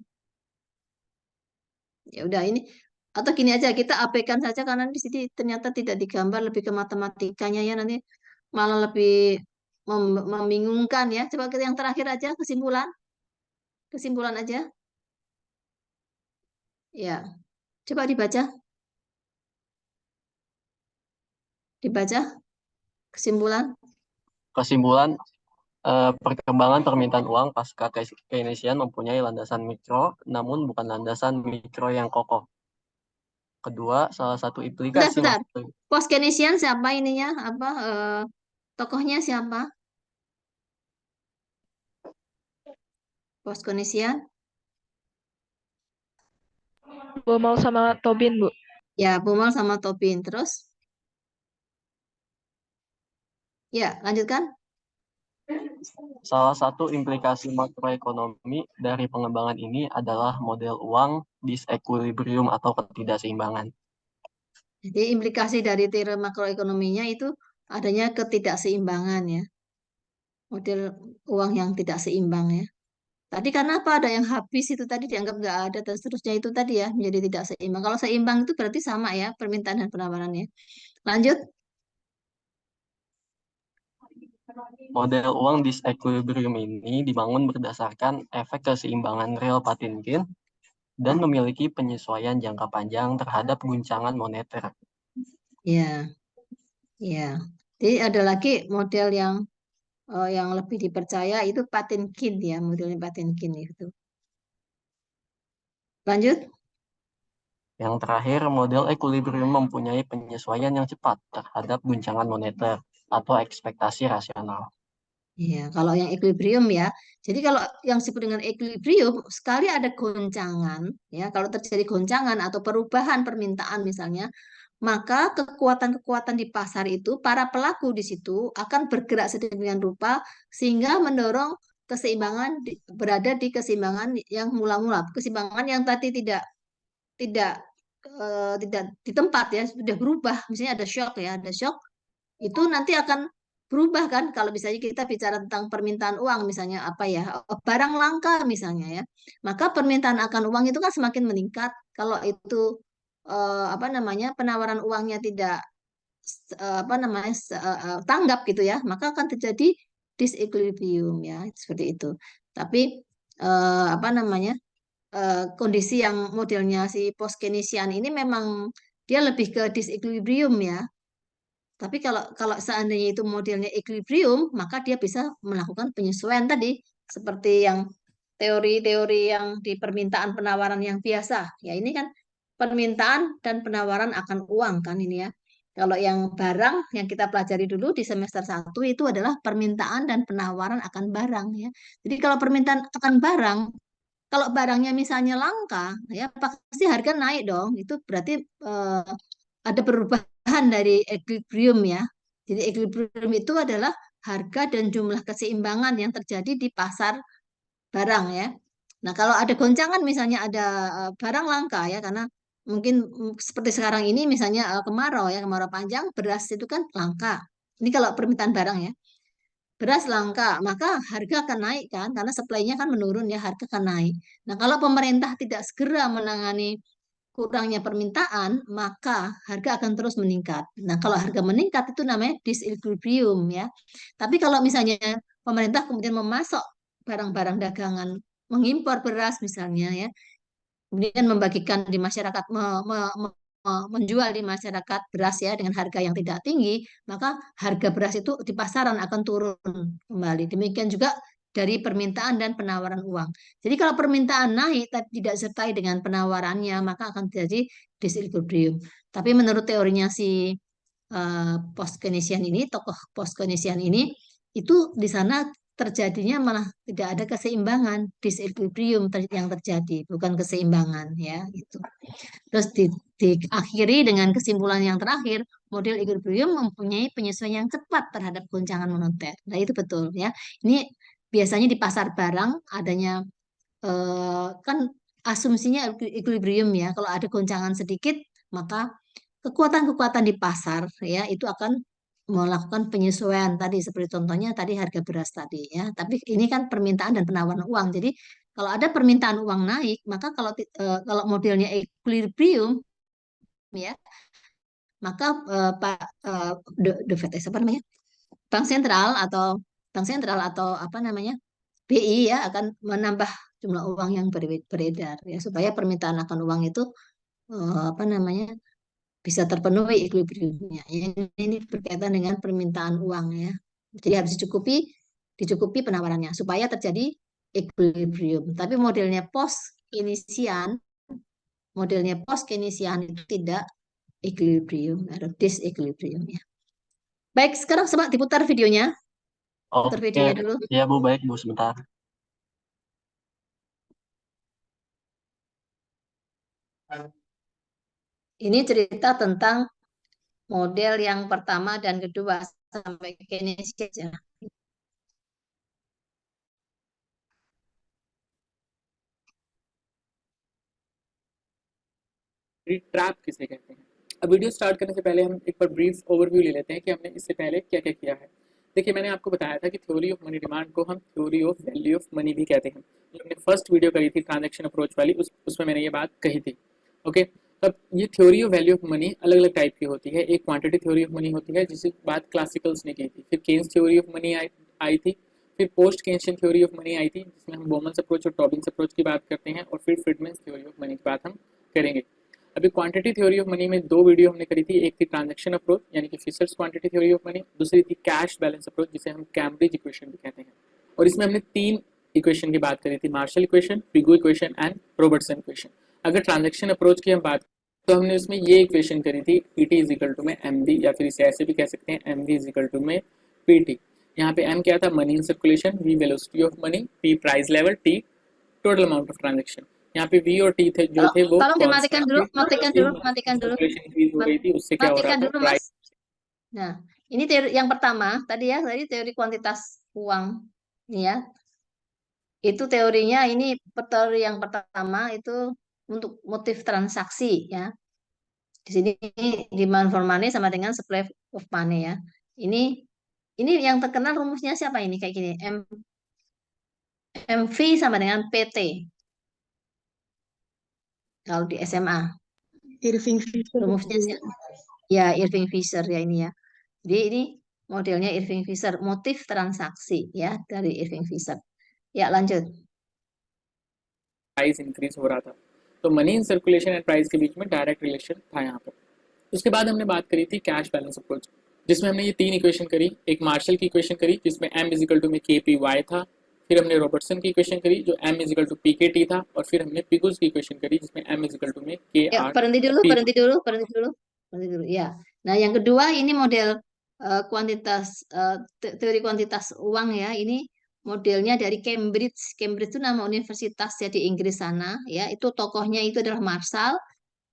Speaker 1: Ya udah ini atau gini aja kita abaikan saja karena di sini ternyata tidak digambar, lebih ke matematikanya ya, nanti malah lebih membingungkan ya. Coba kita yang terakhir aja kesimpulan aja ya, coba dibaca kesimpulan.
Speaker 5: Kesimpulan, perkembangan permintaan uang pasca Keynesian mempunyai landasan mikro, namun bukan landasan mikro yang kokoh. Kedua, salah satu implikasi
Speaker 1: Bentar. Post Keynesian siapa ininya? Apa tokohnya siapa? Post Keynesian?
Speaker 2: Baumol sama Tobin, Bu.
Speaker 1: Ya, Baumol sama Tobin. Terus? Ya, lanjutkan.
Speaker 5: Salah satu implikasi makroekonomi dari pengembangan ini adalah model uang disequilibrium atau ketidakseimbangan.
Speaker 1: Jadi implikasi dari teori makroekonominya itu adanya ketidakseimbangan ya. Model uang yang tidak seimbang ya. Tadi karena apa? Ada yang habis itu tadi dianggap nggak ada dan seterusnya itu tadi ya menjadi tidak seimbang. Kalau seimbang itu berarti sama ya permintaan dan penawarannya. Lanjut.
Speaker 5: Model uang disequilibrium ini dibangun berdasarkan efek keseimbangan real Patinkin dan memiliki penyesuaian jangka panjang terhadap guncangan moneter.
Speaker 1: Ya, ya. Jadi ada lagi model yang lebih dipercaya itu Patinkin ya, modelnya Patinkin itu. Lanjut.
Speaker 5: Yang terakhir, model equilibrium mempunyai penyesuaian yang cepat terhadap guncangan moneter atau ekspektasi rasional.
Speaker 1: Iya, kalau yang equilibrium ya. Jadi kalau yang disebut dengan equilibrium, sekali ada goncangan, ya, kalau terjadi goncangan atau perubahan permintaan misalnya, maka kekuatan-kekuatan di pasar itu, para pelaku di situ akan bergerak sedemikian rupa sehingga mendorong keseimbangan berada di keseimbangan yang mula-mula, keseimbangan yang tadi tidak tidak di tempat ya, sudah berubah. Misalnya ada shock ya, ada shock itu nanti akan berubah kan kalau misalnya kita bicara tentang permintaan uang misalnya apa ya barang langka misalnya ya, maka permintaan akan uang itu kan semakin meningkat kalau itu apa namanya penawaran uangnya tidak apa namanya tanggap gitu ya, maka akan terjadi disequilibrium ya seperti itu. Tapi apa namanya kondisi yang modelnya si post Keynesian ini memang dia lebih ke disequilibrium ya. Tapi kalau kalau seandainya itu modelnya equilibrium, maka dia bisa melakukan penyesuaian tadi seperti yang teori-teori yang di permintaan penawaran yang biasa. Ya ini kan permintaan dan penawaran akan uang kan ini ya. Kalau yang barang yang kita pelajari dulu di semester 1 itu adalah permintaan dan penawaran akan barang ya. Jadi kalau permintaan akan barang, kalau barangnya misalnya langka, ya pasti harga naik dong. Itu berarti ada perubahan dari equilibrium ya. Jadi equilibrium itu adalah harga dan jumlah keseimbangan yang terjadi di pasar barang ya. Nah, kalau ada goncangan misalnya ada barang langka ya karena mungkin seperti sekarang ini misalnya kemarau ya, kemarau panjang, beras itu kan langka. Ini kalau permintaan barang ya. Beras langka, maka harga akan naik kan karena supply-nya kan menurun ya, harga akan naik. Nah, kalau pemerintah tidak segera menangani kurangnya permintaan, maka harga akan terus meningkat. Nah, kalau harga meningkat itu namanya disequilibrium ya. Tapi kalau misalnya pemerintah kemudian memasok barang-barang dagangan, mengimpor beras misalnya ya, kemudian membagikan di masyarakat, menjual di masyarakat beras ya dengan harga yang tidak tinggi, maka harga beras itu di pasaran akan turun kembali. Demikian juga dari permintaan dan penawaran uang. Jadi kalau permintaan naik tapi tidak disertai dengan penawarannya, maka akan terjadi disequilibrium. Tapi menurut teorinya si post Keynesian ini, tokoh post Keynesian ini, itu di sana terjadinya malah tidak ada keseimbangan, disequilibrium yang terjadi, bukan keseimbangan ya gitu. Terus diakhiri dengan kesimpulan yang terakhir, model equilibrium mempunyai penyesuaian yang cepat terhadap goncangan moneter. Nah, itu betul ya. Ini biasanya di pasar barang adanya kan asumsinya equilibrium ya. Kalau ada goncangan sedikit, maka kekuatan-kekuatan di pasar ya itu akan melakukan penyesuaian tadi seperti contohnya tadi harga beras tadi ya. Tapi ini kan permintaan dan penawaran uang. Jadi kalau ada permintaan uang naik, maka kalau modelnya equilibrium ya, maka Pak the Fed apa namanya? Bank sentral atau apa namanya? BI ya akan menambah jumlah uang yang beredar ya supaya permintaan akan uang itu apa namanya? Bisa terpenuhi equilibriumnya. Ini berkaitan dengan permintaan uang ya. Jadi harus dicukupi penawarannya supaya terjadi equilibrium. Tapi modelnya post Keynesian itu tidak equilibrium atau disequilibrium ya. Baik, sekarang coba diputar videonya. Putar
Speaker 5: Oke,
Speaker 1: videonya dulu.
Speaker 5: ya Bu, baik Bu, sebentar.
Speaker 1: Ini cerita tentang model yang pertama dan kedua sampai Keynesian.
Speaker 8: Trap किसे कहते हैं। अब video start करने से पहले हम एक बार brief overview ले लेते हैं कि हमने इससे पहले क्या क्या किया है। देखिए, मैंने आपको बताया था कि थ्योरी ऑफ मनी डिमांड को हम theory of value of money भी कहते हैं। जो हमने फर्स्ट वीडियो करी थी ट्रांजैक्शन अप्रोच वाली, उसमें मैंने ये बात कही थी। ओके, तब ये theory of value of money अलग अलग टाइप की होती है। एक क्वांटिटी थ्योरी ऑफ मनी होती है जिसकी बात क्लासिकल्स ने की थी, फिर केन्स थ्योरी ऑफ मनी आई थी, फिर post Keynesian theory of money आई थी जिसमें हम बोमन्स अप्रोच और टॉबिन्स अप्रोच की बात करते हैं, और फिर फ्रीडमैन्स थ्योरी ऑफ मनी की बात हम करेंगे। अभी क्वांटिटी थ्योरी ऑफ मनी में दो वीडियो हमने करी थी, एक थी ट्रांजैक्शन अप्रोच यानी कि Fisher's quantity theory of money, दूसरी थी कैश बैलेंस अप्रोच जिसे हम कैम्ब्रिज इक्वेशन भी कहते हैं। और इसमें हमने तीन इक्वेशन की बात करी थी, Marshall equation, Pigou equation and Robertson equation. अगर ट्रांजैक्शन अप्रोच की हम बात तो हमने उसमें ये इक्वेशन करी थी, पीटी इज इक्वल टू में एम बी, या फिर इसे ऐसे भी कह सकते हैं M V is equal to में पीटी। यहाँ पे एम क्या था, money in circulation, V velocity of money, P price level, T total amount of transaction. यहाँ पे V और T थे जो थे वो
Speaker 1: Tolong dimatikan dulu, matikan dulu.
Speaker 8: Increase हो रही थी, उससे क्या हो रहा
Speaker 1: Matikan
Speaker 8: था,
Speaker 1: dulu, Mas. Nah, ini teori yang pertama tadi ya, tadi teori kuantitas uang, ini ya. Itu teorinya ini teori yang pertama itu untuk motif transaksi ya. Di sini demand for money sama dengan supply of money ya. Ini yang terkenal rumusnya siapa ini kayak gini, MV sama dengan PT. Kalau di SMA
Speaker 6: Irving Fisher.
Speaker 1: rumusnya ya Irving Fisher ya ini ya. Jadi ini modelnya Irving Fisher, motif transaksi ya dari Irving Fisher. Ya lanjut.
Speaker 8: Price increase हो रहा था, तो money in circulation and price के बीच में direct relation था यहाँ पर। उसके बाद हमने बात करी थी कैश बैलेंस अप्रोच, जिसमें हमने ये तीन इक्वेशन करी। एक मार्शल की इक्वेशन करी जिसमें M इज इक्वल टू में KPY था, फिर हमने रॉबर्टसन की इक्वेशन करी जो m is equal to P K T था, और फिर हमने पिगुस की इक्वेशन करी जिसमें m इज इक्वल टू में के
Speaker 1: Ya,
Speaker 8: R
Speaker 1: berhenti dulu,
Speaker 8: T था।
Speaker 1: berhenti dulu, berhenti dulu, berhenti dulu. Ya. Nah, yang kedua ini model kuantitas teori kuantitas uang ya. Ini modelnya dari Cambridge. Cambridge itu nama universitas ya di Inggris sana ya. Itu tokohnya itu adalah Marshall,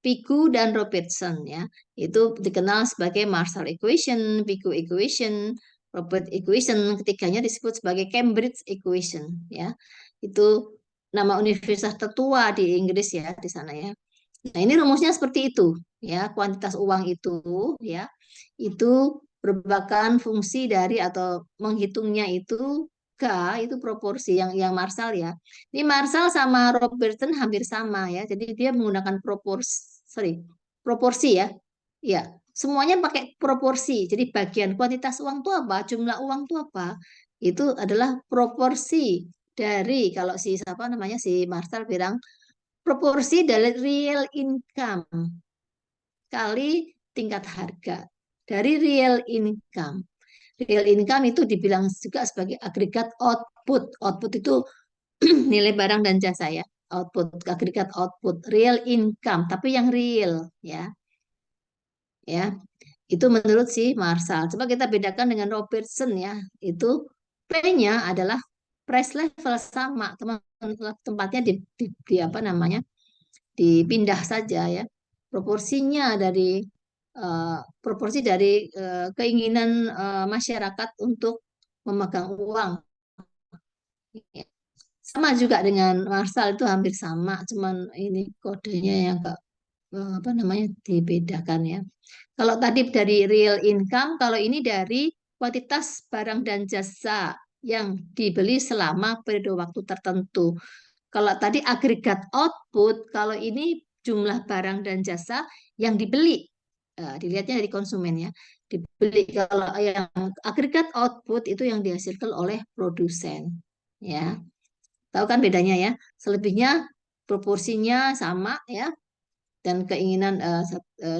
Speaker 1: Pigou dan Robertson ya. Itu dikenal sebagai Marshall equation, Pigou equation, Robert equation. Ketiganya disebut sebagai Cambridge equation ya. Itu nama universitas tertua di Inggris ya di sana ya. Nah, ini rumusnya seperti itu ya. Kuantitas uang itu ya, itu merupakan fungsi dari atau menghitungnya itu K itu proporsi yang Marshall ya. Ini Marshall sama Robertson hampir sama ya. Jadi dia menggunakan proporsi ya. Ya, semuanya pakai proporsi. Jadi bagian kuantitas uang itu apa? Jumlah uang itu apa? Itu adalah proporsi dari kalau si siapa namanya si Marshall bilang proporsi dari real income kali tingkat harga. Dari real income. Real income itu dibilang juga sebagai agregat output. Output itu nilai barang dan jasa ya. Output, agregat output, real income, tapi yang real ya. Ya, itu menurut si Marshall. Coba kita bedakan dengan Robertson ya. Itu P-nya adalah price level sama, teman tempatnya di apa namanya? Dipindah saja ya. Proporsinya dari proporsi dari keinginan masyarakat untuk memegang uang. Sama juga dengan Marshall itu hampir sama, cuman ini kodenya yang agak apa namanya dibedakan ya. Kalau tadi dari real income, kalau ini dari kuantitas barang dan jasa yang dibeli selama periode waktu tertentu. Kalau tadi agregat output, kalau ini jumlah barang dan jasa yang dibeli. Dilihatnya dari konsumen ya. Dibeli. Kalau yang agregat output itu yang dihasilkan oleh produsen. Ya. Tahu kan bedanya ya? Selebihnya proporsinya sama ya dan keinginan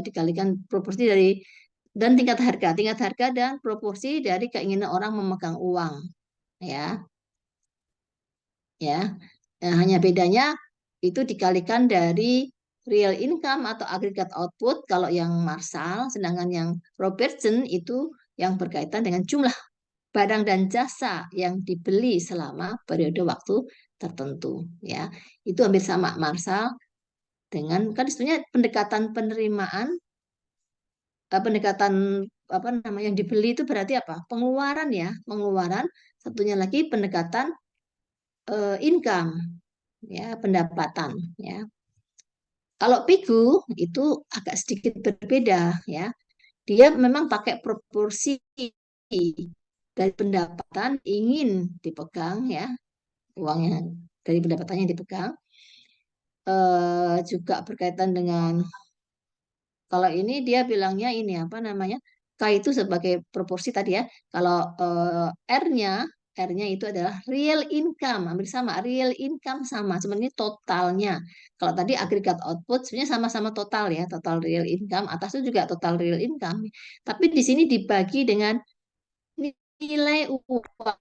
Speaker 1: dikalikan proporsi dari dan tingkat harga dan proporsi dari keinginan orang memegang uang ya. Ya. Nah, hanya bedanya itu dikalikan dari real income atau agregat output kalau yang Marshall, sedangkan yang Robertson itu yang berkaitan dengan jumlah barang dan jasa yang dibeli selama periode waktu tertentu ya. Itu hampir sama Marshall dengan kan sebenarnya pendekatan penerimaan pendekatan apa namanya yang dibeli itu berarti apa? Pengeluaran ya, pengeluaran. Satunya lagi pendekatan income ya, pendapatan ya. Kalau Pigu itu agak sedikit berbeda ya. Dia memang pakai proporsi dari pendapatan ingin dipegang ya, uangnya dari pendapatannya dipegang. Juga berkaitan dengan kalau ini dia bilangnya ini apa namanya? K itu sebagai proporsi tadi ya. Kalau R-nya itu adalah real income, hampir sama, real income sama, sebenarnya totalnya. Kalau tadi agregat output sebenarnya sama-sama total ya, total real income, atas itu juga total real income. Tapi di sini dibagi dengan nilai uang,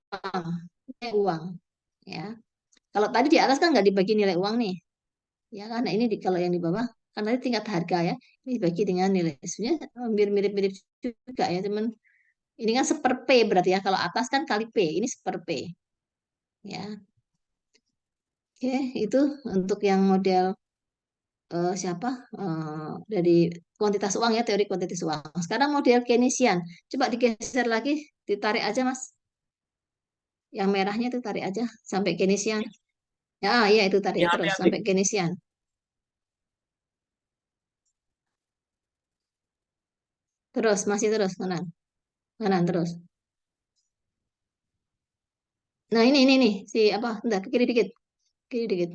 Speaker 1: nilai uang ya. Kalau tadi di atas kan nggak dibagi nilai uang nih, ya karena ini kalau yang di bawah kan tadi tingkat harga ya, ini dibagi dengan nilai. Sebenarnya mirip-mirip juga ya, cuman ini kan seper P berarti ya. Kalau atas kan kali P, ini seper P. Ya. Oke, itu untuk yang model siapa? Dari kuantitas uang ya, teori kuantitas uang. Sekarang model Keynesian. Coba digeser lagi, ditarik aja Mas. Yang merahnya itu tarik aja sampai Keynesian. Ya, ya itu tarik
Speaker 8: यहाँ पे
Speaker 1: terus
Speaker 8: आप
Speaker 1: sampai Keynesian. Terus, masih terus kanan. Kanan terus. Nah, ini nih, si apa? Bentar, ke kiri dikit. Kiri dikit.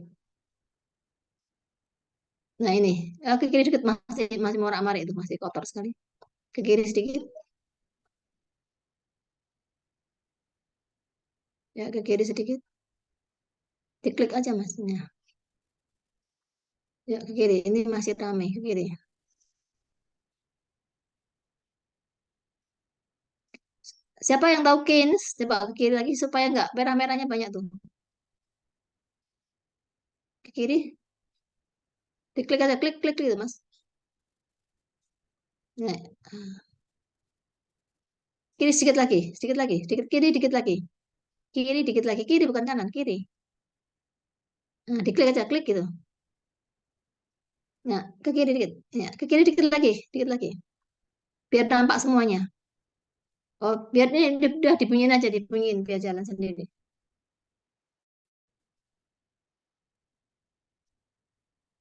Speaker 1: Nah, ini. Ke kiri dikit masih masih morak-marik itu, masih kotor sekali. Ke kiri sedikit. Ya, ke kiri sedikit. Diklik aja masnya. Ya, ke kiri. Ini masih ramai ke kiri. Siapa yang tahu Keynes? Coba ke kiri lagi supaya nggak merah-merahnya banyak tuh. Ke kiri, diklik aja, klik, klik gitu, Mas. Nah, kiri sedikit lagi, dikit kiri, dikit lagi. Kiri, dikit lagi, kiri bukan kanan, kiri. Nah, diklik aja, klik gitu. Nah, ke kiri dikit. Ya, ke kiri dikit lagi, dikit lagi. Biar nampak semuanya. Oh, biar ini udah dibunyiin aja, dibunyiin biar jalan sendiri.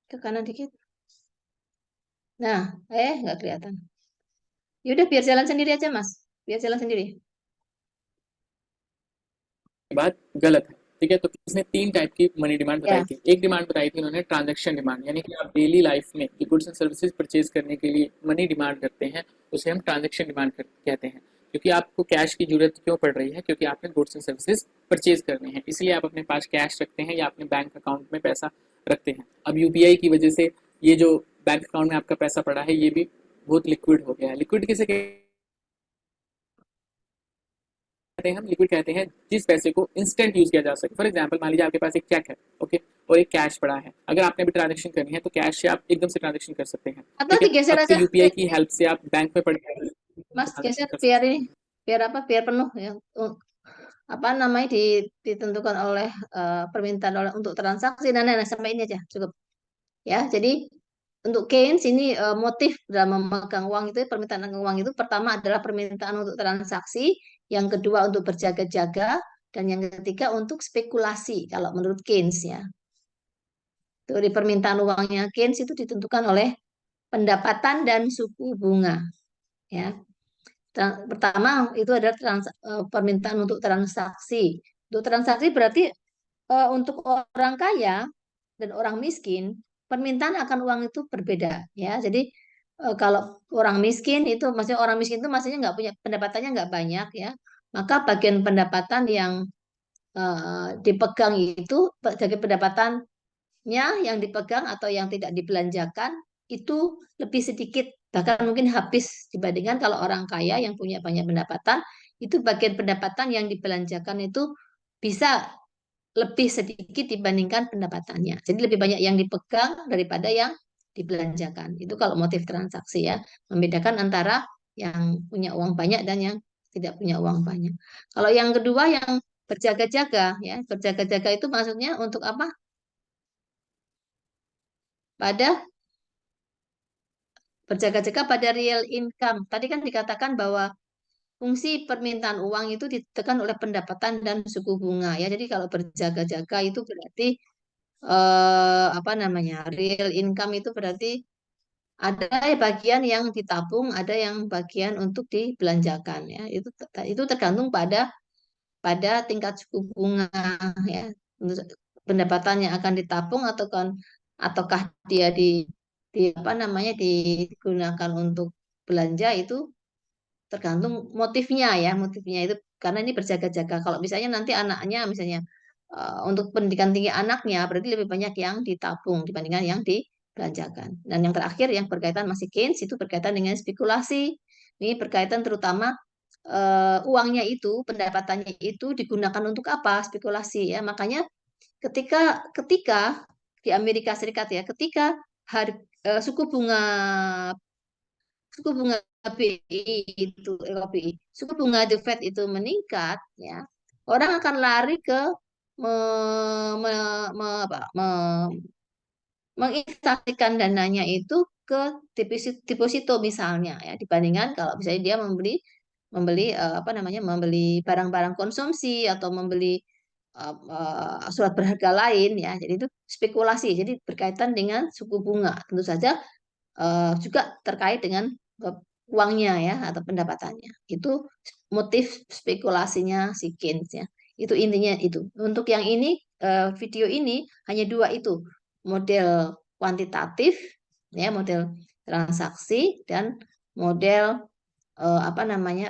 Speaker 1: Ke kanan dikit. Nah, nggak kelihatan. Yaudah, biar jalan sendiri aja, Mas. Biar jalan sendiri.
Speaker 8: बात गलत है, ठीक है। तो इसने 3 टाइप की money demand बताई
Speaker 1: Ya,
Speaker 8: थी। एक डिमांड बताई थी उन्होंने ट्रांजैक्शन डिमांड, यानी कि आप डेली लाइफ में जो गुड्स एंड सर्विसेज परचेज करने के लिए मनी डिमांड करते हैं, उसे हम ट्रांजैक्शन डिमांड कहते हैं। क्योंकि आपको कैश की जरूरत क्यों पड़ रही है? क्योंकि आपने गुड्स एंड सर्विसेज परचेज करने हैं, इसलिए आप अपने पास कैश रखते हैं या अपने बैंक अकाउंट में पैसा रखते हैं। अब यूपीआई की वजह से ये जो बैंक अकाउंट में आपका पैसा पड़ा है, ये भी बहुत लिक्विड हो गया है। लिक्विड किसे कहते हैं? हम लिक्विड कहते हैं जिस पैसे को इंस्टेंट यूज किया जा सके। फॉर एग्जांपल, मान लीजिए आपके पास एक चेक है, ओके, और एक कैश पड़ा है। अगर आपने भी ट्रांजैक्शन करनी है तो कैश से आप एकदम से ट्रांजैक्शन कर सकते हैं,
Speaker 1: atau
Speaker 8: ठीक है।
Speaker 1: digeser
Speaker 8: अब
Speaker 1: aja.
Speaker 8: तो यूपीआई की हेल्प से आप बैंक में पड़े
Speaker 1: Mas,
Speaker 8: ट्रांजैक्शन
Speaker 1: geser
Speaker 8: कर
Speaker 1: biar
Speaker 8: सकते
Speaker 1: ini,
Speaker 8: हैं।
Speaker 1: biar apa? Biar penuh ya. Apa namanya ditentukan oleh permintaan oleh untuk transaksi. Nah, sampai ini aja cukup. Ya, jadi untuk Keynes ini motif dalam memegang uang itu, permintaan uang itu pertama adalah permintaan untuk transaksi, yang kedua untuk berjaga-jaga, dan yang ketiga untuk spekulasi kalau menurut Keynes ya. Teori permintaan uangnya Keynes itu ditentukan oleh pendapatan dan suku bunga ya. Pertama itu adalah permintaan untuk transaksi. Untuk transaksi berarti untuk orang kaya dan orang miskin, permintaan akan uang itu berbeda ya. Jadi kalau orang miskin itu, maksudnya orang miskin itu maksudnya nggak punya, pendapatannya nggak banyak ya, maka bagian pendapatan yang dipegang itu, bagian pendapatannya yang dipegang atau yang tidak dibelanjakan itu lebih sedikit, bahkan mungkin habis dibandingkan kalau orang kaya yang punya banyak pendapatan, itu bagian pendapatan yang dibelanjakan itu bisa lebih sedikit dibandingkan pendapatannya. Jadi lebih banyak yang dipegang daripada yang dibelanjakan. Itu kalau motif transaksi ya, membedakan antara yang punya uang banyak dan yang tidak punya uang banyak. Kalau yang kedua yang berjaga-jaga ya, berjaga-jaga itu maksudnya untuk apa? Pada berjaga-jaga pada real income. Tadi kan dikatakan bahwa fungsi permintaan uang itu ditekan oleh pendapatan dan suku bunga ya. Jadi kalau berjaga-jaga itu berarti apa namanya, real income itu berarti ada bagian yang ditabung, ada yang bagian untuk dibelanjakan ya. Itu tergantung pada tingkat suku bunga ya. Pendapatan yang akan ditabung ataukah dia di apa namanya, digunakan untuk belanja, itu tergantung motifnya ya. Motifnya itu karena ini berjaga-jaga. Kalau misalnya nanti anaknya misalnya untuk pendidikan tinggi anaknya, berarti lebih banyak yang ditabung dibandingkan yang dibelanjakan. Dan yang terakhir yang berkaitan masih Keynes, itu berkaitan dengan spekulasi. Ini berkaitan terutama uangnya itu, pendapatannya itu digunakan untuk apa? Spekulasi ya. Makanya ketika ketika di Amerika Serikat ya, ketika suku bunga BI itu BI, suku bunga The Fed itu meningkat ya, orang akan lari ke me, me, apa, menginvestasikan dananya itu ke deposito misalnya ya, dibandingkan kalau misalnya dia membeli membeli apa namanya, membeli barang-barang konsumsi atau membeli surat berharga lain ya. Jadi itu spekulasi, jadi berkaitan dengan suku bunga, tentu saja juga terkait dengan eh, uangnya ya atau pendapatannya. Itu motif spekulasinya si Keynes ya. Itu intinya itu. Untuk yang ini video ini hanya dua itu, model kuantitatif ya, model transaksi, dan model apa namanya,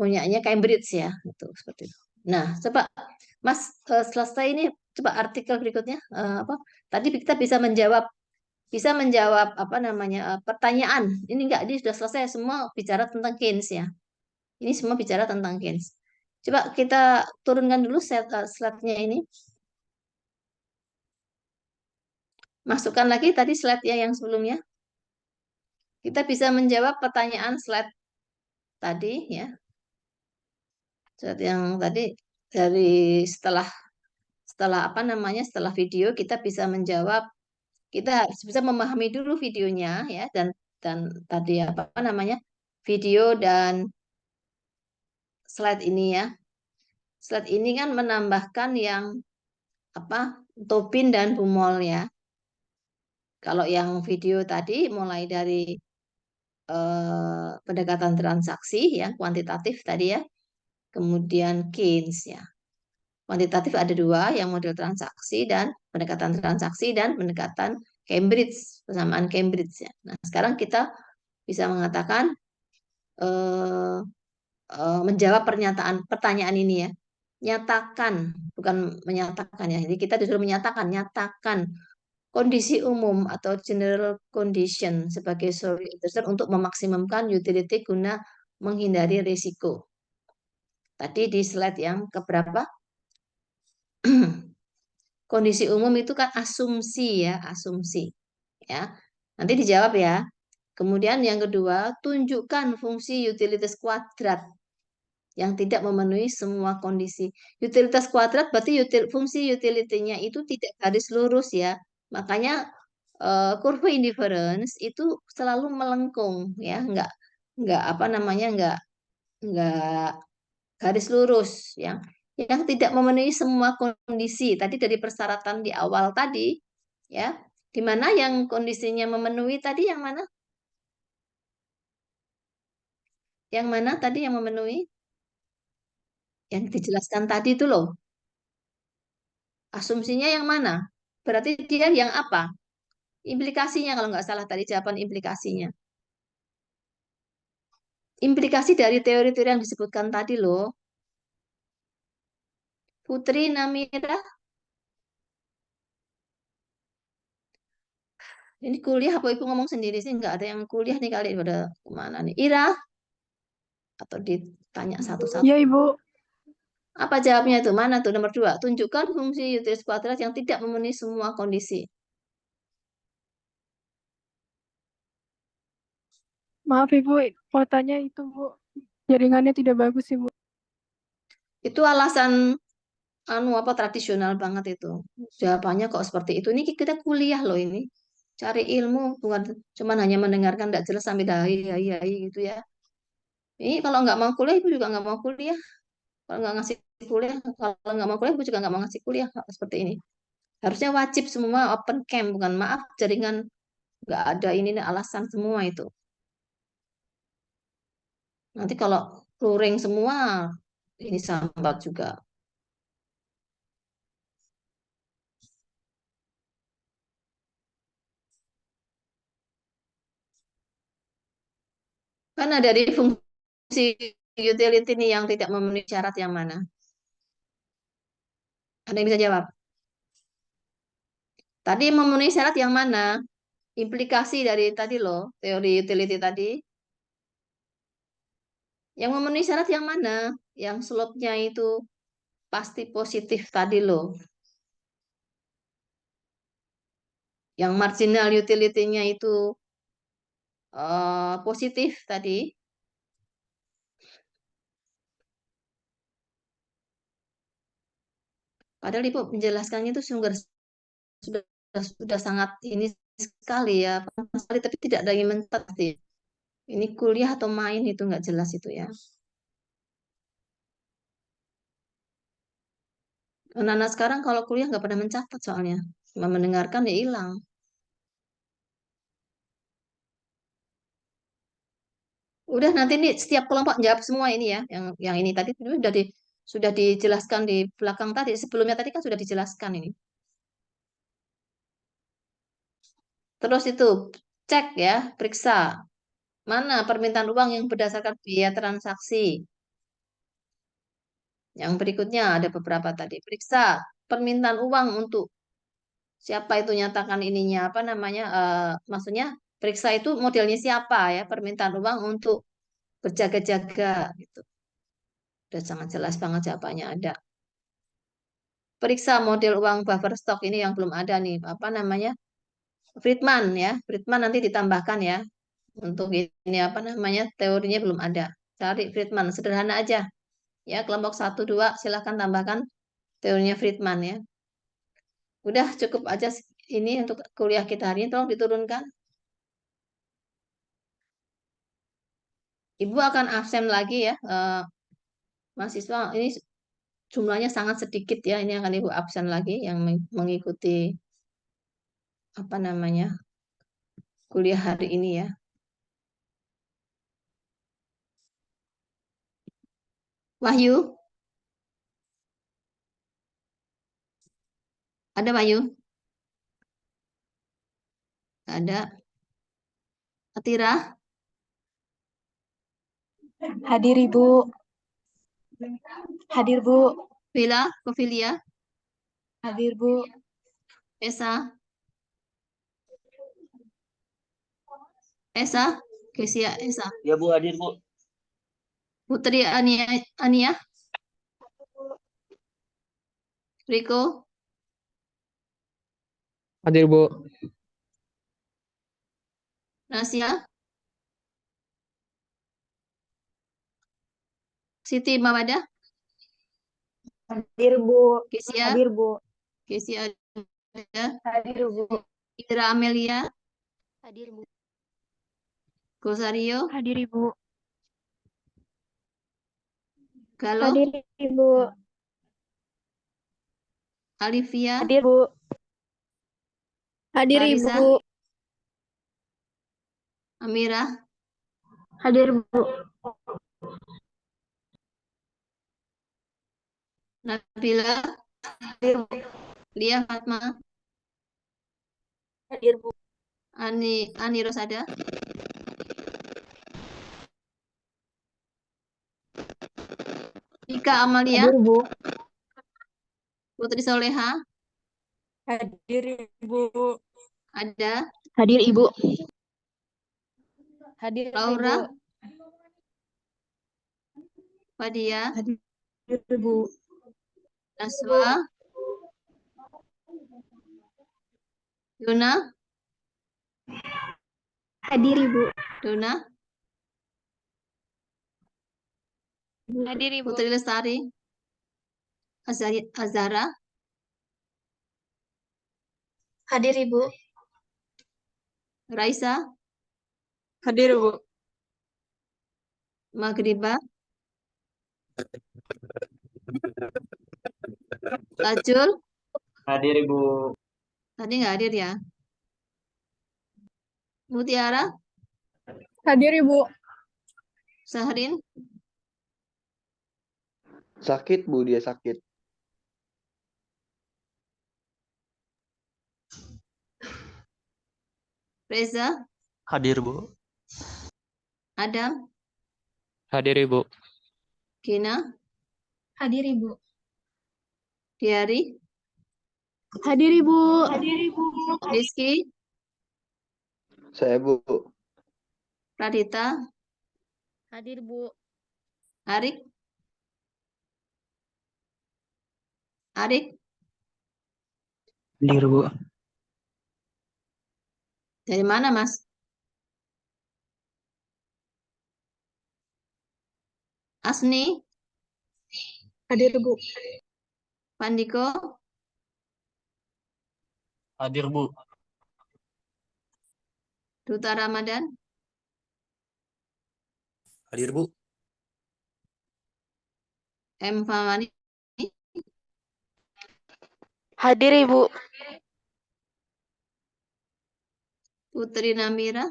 Speaker 1: punyanya Cambridge ya, itu seperti itu. Nah, coba Mas selesai ini, coba artikel berikutnya apa? Tadi kita bisa menjawab apa namanya pertanyaan. Ini enggak, ini sudah selesai semua bicara tentang Keynes ya. Ini semua bicara tentang gains. Coba kita turunkan dulu slide-nya ini. Masukkan lagi tadi slide yang sebelumnya. Kita bisa menjawab pertanyaan slide tadi ya. Slide yang tadi dari setelah apa namanya? Setelah video kita bisa menjawab, kita harus bisa memahami dulu videonya ya, dan tadi apa namanya? Video dan slide ini ya. Slide ini kan menambahkan yang apa? Tobin dan Bumol ya. Kalau yang video tadi mulai dari pendekatan transaksi ya, kuantitatif tadi ya, kemudian Keynes ya. Kuantitatif ada dua, yang model transaksi dan pendekatan transaksi dan pendekatan Cambridge, persamaan Cambridge ya. Nah, sekarang kita bisa mengatakan menjawab pertanyaan ini ya. Nyatakan, bukan menyatakan ya. Jadi kita disuruh menyatakan, nyatakan kondisi umum atau general condition sebagai solution untuk memaksimumkan utility guna menghindari risiko. Tadi di slide yang keberapa? Kondisi umum itu kan asumsi ya, asumsi. Ya. Nanti dijawab ya. Kemudian yang kedua, tunjukkan fungsi utilitas kuadrat yang tidak memenuhi semua kondisi. Utilitas kuadrat berarti fungsi utility-nya itu tidak garis lurus ya. Makanya kurva indifference itu selalu melengkung ya, enggak apa namanya, enggak garis lurus ya. Yang tidak memenuhi semua kondisi. Tadi dari persyaratan di awal tadi ya. Di mana yang kondisinya memenuhi tadi yang mana? Yang mana tadi yang memenuhi? Yang dijelaskan tadi itu loh. Asumsinya yang mana? Berarti dia yang apa? Implikasinya kalau nggak salah tadi jawaban implikasinya. Implikasi dari teori-teori yang disebutkan tadi loh. Putri Namira. Ini kuliah apa ibu ngomong sendiri sih? Nggak ada yang kuliah nih kali pada kemana nih? Ira? Atau ditanya satu-satu?
Speaker 2: Iya, Ibu.
Speaker 1: Apa jawabnya itu? Mana tuh nomor 2? Tunjukkan fungsi utilitas kuadrat yang tidak memenuhi semua kondisi.
Speaker 2: Maaf, Ibu. Fotonya itu, Bu. Jaringannya tidak bagus, Ibu.
Speaker 1: Itu alasan apa tradisional banget itu. Jawabannya kok seperti itu. Ini kita kuliah loh ini. Cari ilmu bukan cuma hanya mendengarkan tidak jelas sambil dai gitu ya. Ini kalau nggak mau kuliah, ibu juga nggak mau kuliah. Kalau nggak ngasih kuliah, kalau nggak mau kuliah, ibu juga nggak mau ngasih kuliah seperti ini. Harusnya wajib semua open camp, bukan maaf jaringan nggak ada ini alasan semua itu. Nanti kalau luring semua, ini sambat juga. Karena dari fungsi utility ini yang tidak memenuhi syarat yang mana? Ada yang bisa jawab? Tadi memenuhi syarat yang mana? Implikasi dari tadi loh, teori utility tadi. Yang memenuhi syarat yang mana? Yang slope-nya itu pasti positif tadi loh. Yang marginal utility-nya itu positif tadi. Padahal Ibu menjelaskannya itu sudah sudah sangat ini sekali ya, sekali, tapi tidak ada yang mentat sih. Ini kuliah atau main itu nggak jelas itu ya. Anak-anak sekarang kalau kuliah nggak pernah mencatat soalnya, cuma mendengarkan ya hilang. Udah nanti nih setiap kelompok jawab semua ini ya, yang ini tadi sudah dijelaskan di belakang tadi, sebelumnya tadi kan sudah dijelaskan ini. Terus itu cek ya, periksa mana permintaan uang yang berdasarkan biaya transaksi. Yang berikutnya ada beberapa tadi. Periksa permintaan uang untuk siapa itu, nyatakan ininya apa namanya? Maksudnya periksa itu modelnya siapa ya, permintaan uang untuk berjaga-jaga gitu. Udah sangat jelas banget jawabannya ada. Periksa model uang buffer stock ini yang belum ada nih, apa namanya? Friedman ya. Friedman nanti ditambahkan ya. Untuk ini apa namanya? Teorinya belum ada. Cari Friedman, sederhana aja. Ya, kelompok 1 2 silahkan tambahkan teorinya Friedman ya. Udah cukup aja ini untuk kuliah kita hari ini, tolong diturunkan. Ibu akan absen lagi ya. Mahasiswa ini jumlahnya sangat sedikit ya. Ini akan Ibu absen lagi yang mengikuti apa namanya? Kuliah hari ini ya. Wahyu? Ada Wahyu? Ada. Atira?
Speaker 6: Hadir Ibu. Hadir Bu.
Speaker 1: Vila? Kofilia?
Speaker 6: Hadir Bu.
Speaker 1: Esa? Esa? Kesia Esa?
Speaker 3: Ya Bu, hadir Bu.
Speaker 1: Putri Ania? Riko?
Speaker 5: Hadir Bu.
Speaker 1: Nasia? Siti Mawada?
Speaker 6: Hadir Bu.
Speaker 1: Kesia?
Speaker 6: Hadir Bu.
Speaker 1: Kesia ada?
Speaker 6: Hadir Bu.
Speaker 1: Ira Amelia?
Speaker 6: Hadir Bu.
Speaker 1: Gosario?
Speaker 2: Hadir Ibu.
Speaker 1: Galo?
Speaker 6: Hadir Ibu.
Speaker 1: Alivia?
Speaker 6: Hadir Bu. Hadir
Speaker 1: Fariza?
Speaker 6: Ibu.
Speaker 1: Amira?
Speaker 6: Hadir Bu.
Speaker 1: Nabila?
Speaker 6: Hadir Bu.
Speaker 1: Lia Fatma?
Speaker 6: Hadir Bu.
Speaker 1: Ani Rosada? Ika Amalia?
Speaker 6: Hadir Bu.
Speaker 1: Putri Soleha?
Speaker 6: Hadir Ibu.
Speaker 1: Ada?
Speaker 6: Hadir Ibu. Hadir
Speaker 1: Laura?
Speaker 6: Ibu.
Speaker 1: Fadia?
Speaker 6: Hadir Ibu.
Speaker 1: Naswa? Yuna?
Speaker 6: Hadir Ibu.
Speaker 1: Dona?
Speaker 6: Hadir Ibu.
Speaker 1: Putri Lestari? Azara?
Speaker 6: Hadir Ibu.
Speaker 1: Raisa?
Speaker 6: Hadir Ibu.
Speaker 1: Maghriba? Tajul?
Speaker 5: Hadir Ibu.
Speaker 1: Tadi nggak hadir ya? Mutiara?
Speaker 2: Hadir Ibu.
Speaker 1: Sahrin?
Speaker 7: Sakit Bu, dia sakit.
Speaker 1: Reza?
Speaker 3: Hadir Bu.
Speaker 1: Adam?
Speaker 5: Hadir Ibu.
Speaker 1: Gina?
Speaker 6: Hadir Ibu.
Speaker 1: Diari?
Speaker 6: Hadir Ibu. Hadir Ibu.
Speaker 1: Rizky?
Speaker 7: Saya Bu.
Speaker 1: Radita?
Speaker 6: Hadir Bu.
Speaker 1: Arik? Arik?
Speaker 3: Hadir Bu.
Speaker 1: Dari mana, Mas? Asni?
Speaker 6: Hadir Bu.
Speaker 1: Pandiko?
Speaker 5: Hadir Bu.
Speaker 1: Duta Ramadan?
Speaker 9: Hadir Bu.
Speaker 1: M. Famani?
Speaker 6: Hadir Ibu.
Speaker 1: Putri Namira?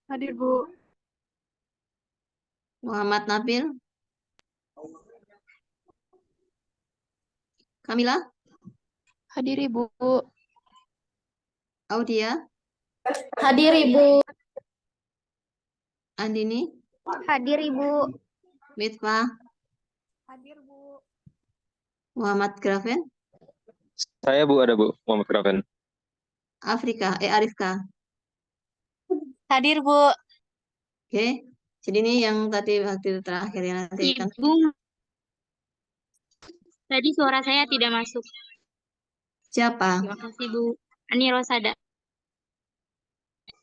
Speaker 2: Hadir Bu.
Speaker 1: Muhammad Nabil? Kamila?
Speaker 6: Hadir Ibu.
Speaker 1: Audia?
Speaker 6: Hadir Ibu.
Speaker 1: Andini?
Speaker 6: Hadir Ibu.
Speaker 1: Mitfah?
Speaker 2: Hadir Bu.
Speaker 1: Muhammad Grafen?
Speaker 10: Saya Bu, ada Bu, Muhammad Grafen.
Speaker 1: Arifka?
Speaker 6: Hadir Bu.
Speaker 1: Oke. Jadi ini yang tadi waktu terakhir ya nanti kan.
Speaker 9: Ibu, tadi suara saya tidak masuk.
Speaker 1: Siapa?
Speaker 9: Terima kasih, Bu. Ani Rosada,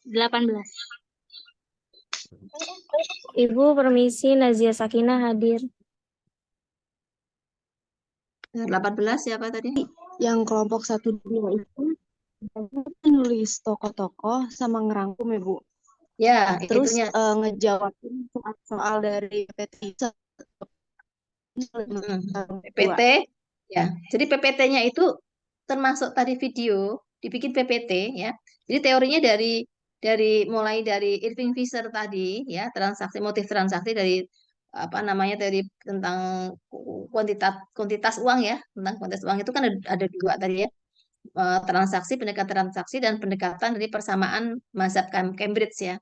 Speaker 9: 18.
Speaker 11: Ibu permisi, Nazia Sakinah hadir.
Speaker 1: 18 siapa tadi?
Speaker 6: Yang kelompok 1-2 itu nulis tokoh-tokoh sama ngerangkum ya Bu.
Speaker 1: Ya,
Speaker 6: Terus
Speaker 1: itunya.
Speaker 6: ngejawabin soal dari PT
Speaker 1: PPT ya. Jadi PPT-nya itu termasuk tadi video dibikin PPT ya. Jadi teorinya mulai dari Irving Fisher tadi ya, transaksi motif transaksi dari apa namanya tadi tentang kuantitas uang ya, tentang kuantitas uang itu kan ada dua tadi ya. Transaksi, pendekatan transaksi dan pendekatan dari persamaan mazhab Cambridge ya.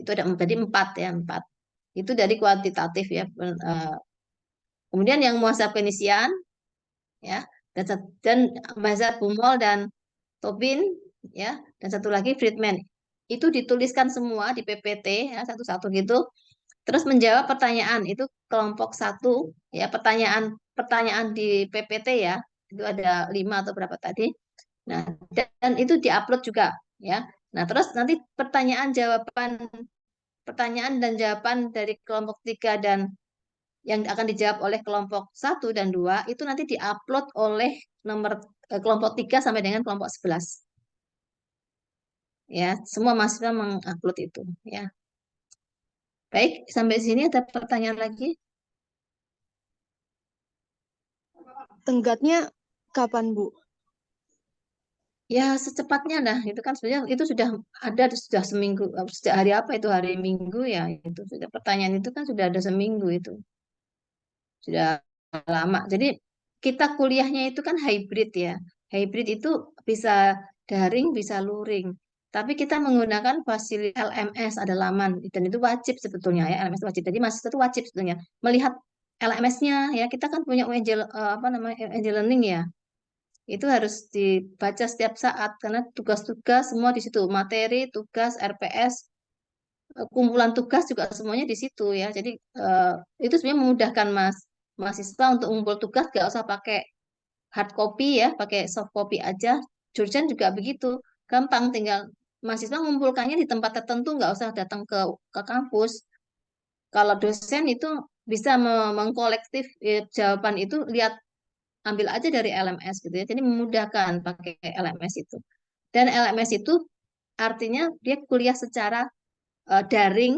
Speaker 1: Itu ada jadi empat ya, empat. Itu dari kuantitatif ya. Kemudian yang mazhab Keynesian ya, dan mazhab Bumol dan Tobin ya, dan satu lagi Friedman. Itu dituliskan semua di PPT ya, satu-satu gitu. Terus menjawab pertanyaan itu kelompok satu ya, pertanyaan di PPT ya, itu ada 5 atau berapa tadi. Nah, dan itu diupload juga ya. Nah, terus nanti pertanyaan dan jawaban dari kelompok 3 dan yang akan dijawab oleh kelompok 1 dan 2 itu nanti diupload oleh kelompok 3 sampai dengan kelompok 11. Ya, semua mahasiswa mengupload itu ya. Baik, sampai sini ada pertanyaan lagi?
Speaker 6: Tenggatnya kapan Bu?
Speaker 1: Ya, secepatnya lah. Itu kan sebenarnya itu sudah ada sudah seminggu, sejak hari apa itu hari Minggu ya. Itu sudah pertanyaan itu kan sudah ada seminggu itu. Sudah lama. Jadi kita kuliahnya itu kan hybrid ya. Hybrid itu bisa daring, bisa luring. Tapi kita menggunakan fasilitas LMS ada laman dan itu wajib sebetulnya ya, LMS wajib. Jadi mahasiswa itu wajib sebetulnya melihat LMS-nya ya. Kita kan punya apa namanya UNJ Learning ya. Itu harus dibaca setiap saat karena tugas-tugas semua di situ, materi, tugas, RPS, kumpulan tugas juga semuanya di situ ya. Jadi itu sebenarnya memudahkan mahasiswa untuk mengumpul tugas gak usah pakai hard copy ya, pakai soft copy aja. Jurjen juga begitu, gampang tinggal mahasiswa mengumpulkannya di tempat tertentu nggak usah datang ke kampus. Kalau dosen itu bisa mengkolektif jawaban itu lihat ambil aja dari LMS gitu ya. Jadi memudahkan pakai LMS itu. Dan LMS itu artinya dia kuliah secara daring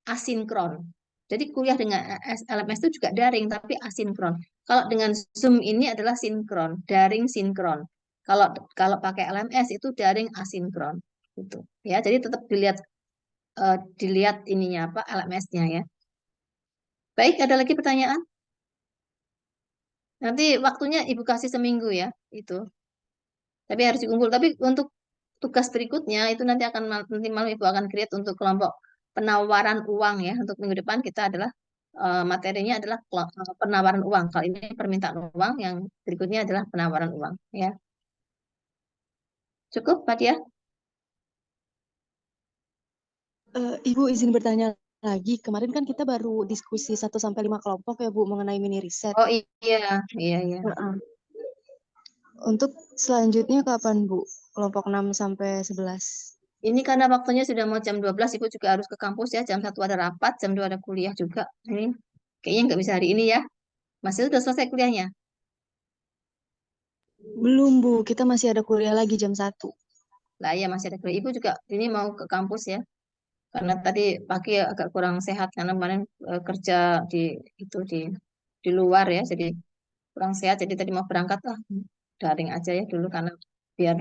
Speaker 1: asinkron. Jadi kuliah dengan LMS itu juga daring tapi asinkron. Kalau dengan Zoom ini adalah sinkron, daring sinkron. Kalau kalau pakai LMS itu daring asinkron gitu. Ya, jadi tetap dilihat ininya apa LMS-nya ya. Baik, ada lagi pertanyaan? Nanti waktunya Ibu kasih seminggu ya, itu. Tapi harus dikumpul. Tapi untuk tugas berikutnya itu nanti malam Ibu akan create untuk kelompok penawaran uang ya. Untuk minggu depan kita adalah materinya adalah penawaran uang. Kalau ini permintaan uang, yang berikutnya adalah penawaran uang ya. Cukup, Pak Dia?
Speaker 6: Ibu izin bertanya lagi. Kemarin kan kita baru diskusi 1-5 kelompok ya Bu mengenai mini riset.
Speaker 1: Oh iya, iya, iya.
Speaker 6: Untuk selanjutnya kapan Bu? Kelompok 6-11.
Speaker 1: Ini karena waktunya sudah mau jam 12, Ibu juga harus ke kampus ya. Jam 1 ada rapat, jam 2 ada kuliah juga. Ini kayaknya nggak bisa hari ini ya. Masih sudah selesai kuliahnya?
Speaker 6: Belum Bu, kita masih ada kuliah lagi jam 1.
Speaker 1: Lah ya masih ada kuliah. Ibu juga ini mau ke kampus ya. Karena tadi pagi agak kurang sehat karena kemarin kerja di luar ya. Jadi kurang sehat. Jadi tadi mau berangkat daring aja ya dulu karena biar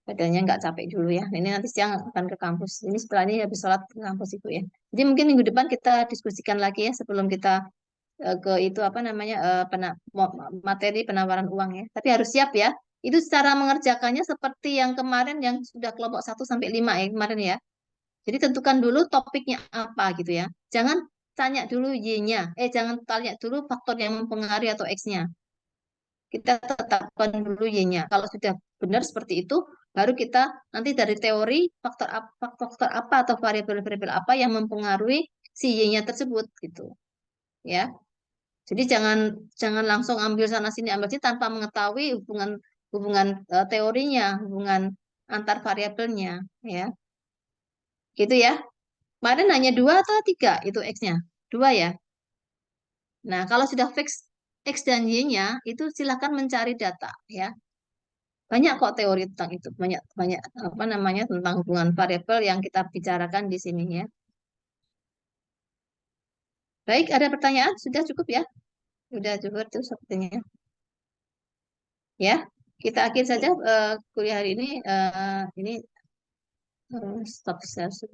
Speaker 1: badannya nggak capek dulu ya. Ini nanti siang akan ke kampus. Ini setelah ini habis sholat ke kampus Ibu ya. Jadi mungkin minggu depan kita diskusikan lagi ya sebelum kita ke itu apa namanya materi penawaran uang ya. Tapi harus siap ya. Itu cara mengerjakannya seperti yang kemarin yang sudah kelompok 1-5 ya kemarin ya. Jadi tentukan dulu topiknya apa gitu ya. Jangan tanya dulu Y-nya. Jangan tanya dulu faktor yang mempengaruhi atau X-nya. Kita tetapkan dulu Y-nya. Kalau sudah benar seperti itu, baru kita nanti dari teori faktor apa atau variabel-variabel apa yang mempengaruhi si Y-nya tersebut gitu. Ya. Jadi jangan jangan langsung ambil sana sini ambil sini tanpa mengetahui hubungan hubungan teorinya, hubungan antar variabelnya, ya. Gitu ya. Kemarin hanya 2 atau 3 itu X-nya? 2 ya. Nah, kalau sudah fix X dan Y-nya, itu silakan mencari data ya. Banyak kok teori tentang itu, banyak banyak apa namanya tentang hubungan variabel yang kita bicarakan di sini ya. Baik, ada pertanyaan? Sudah cukup ya? Sudah cukup itu sepertinya. Ya, kita akhir saja kuliah hari ini. Ini stop session.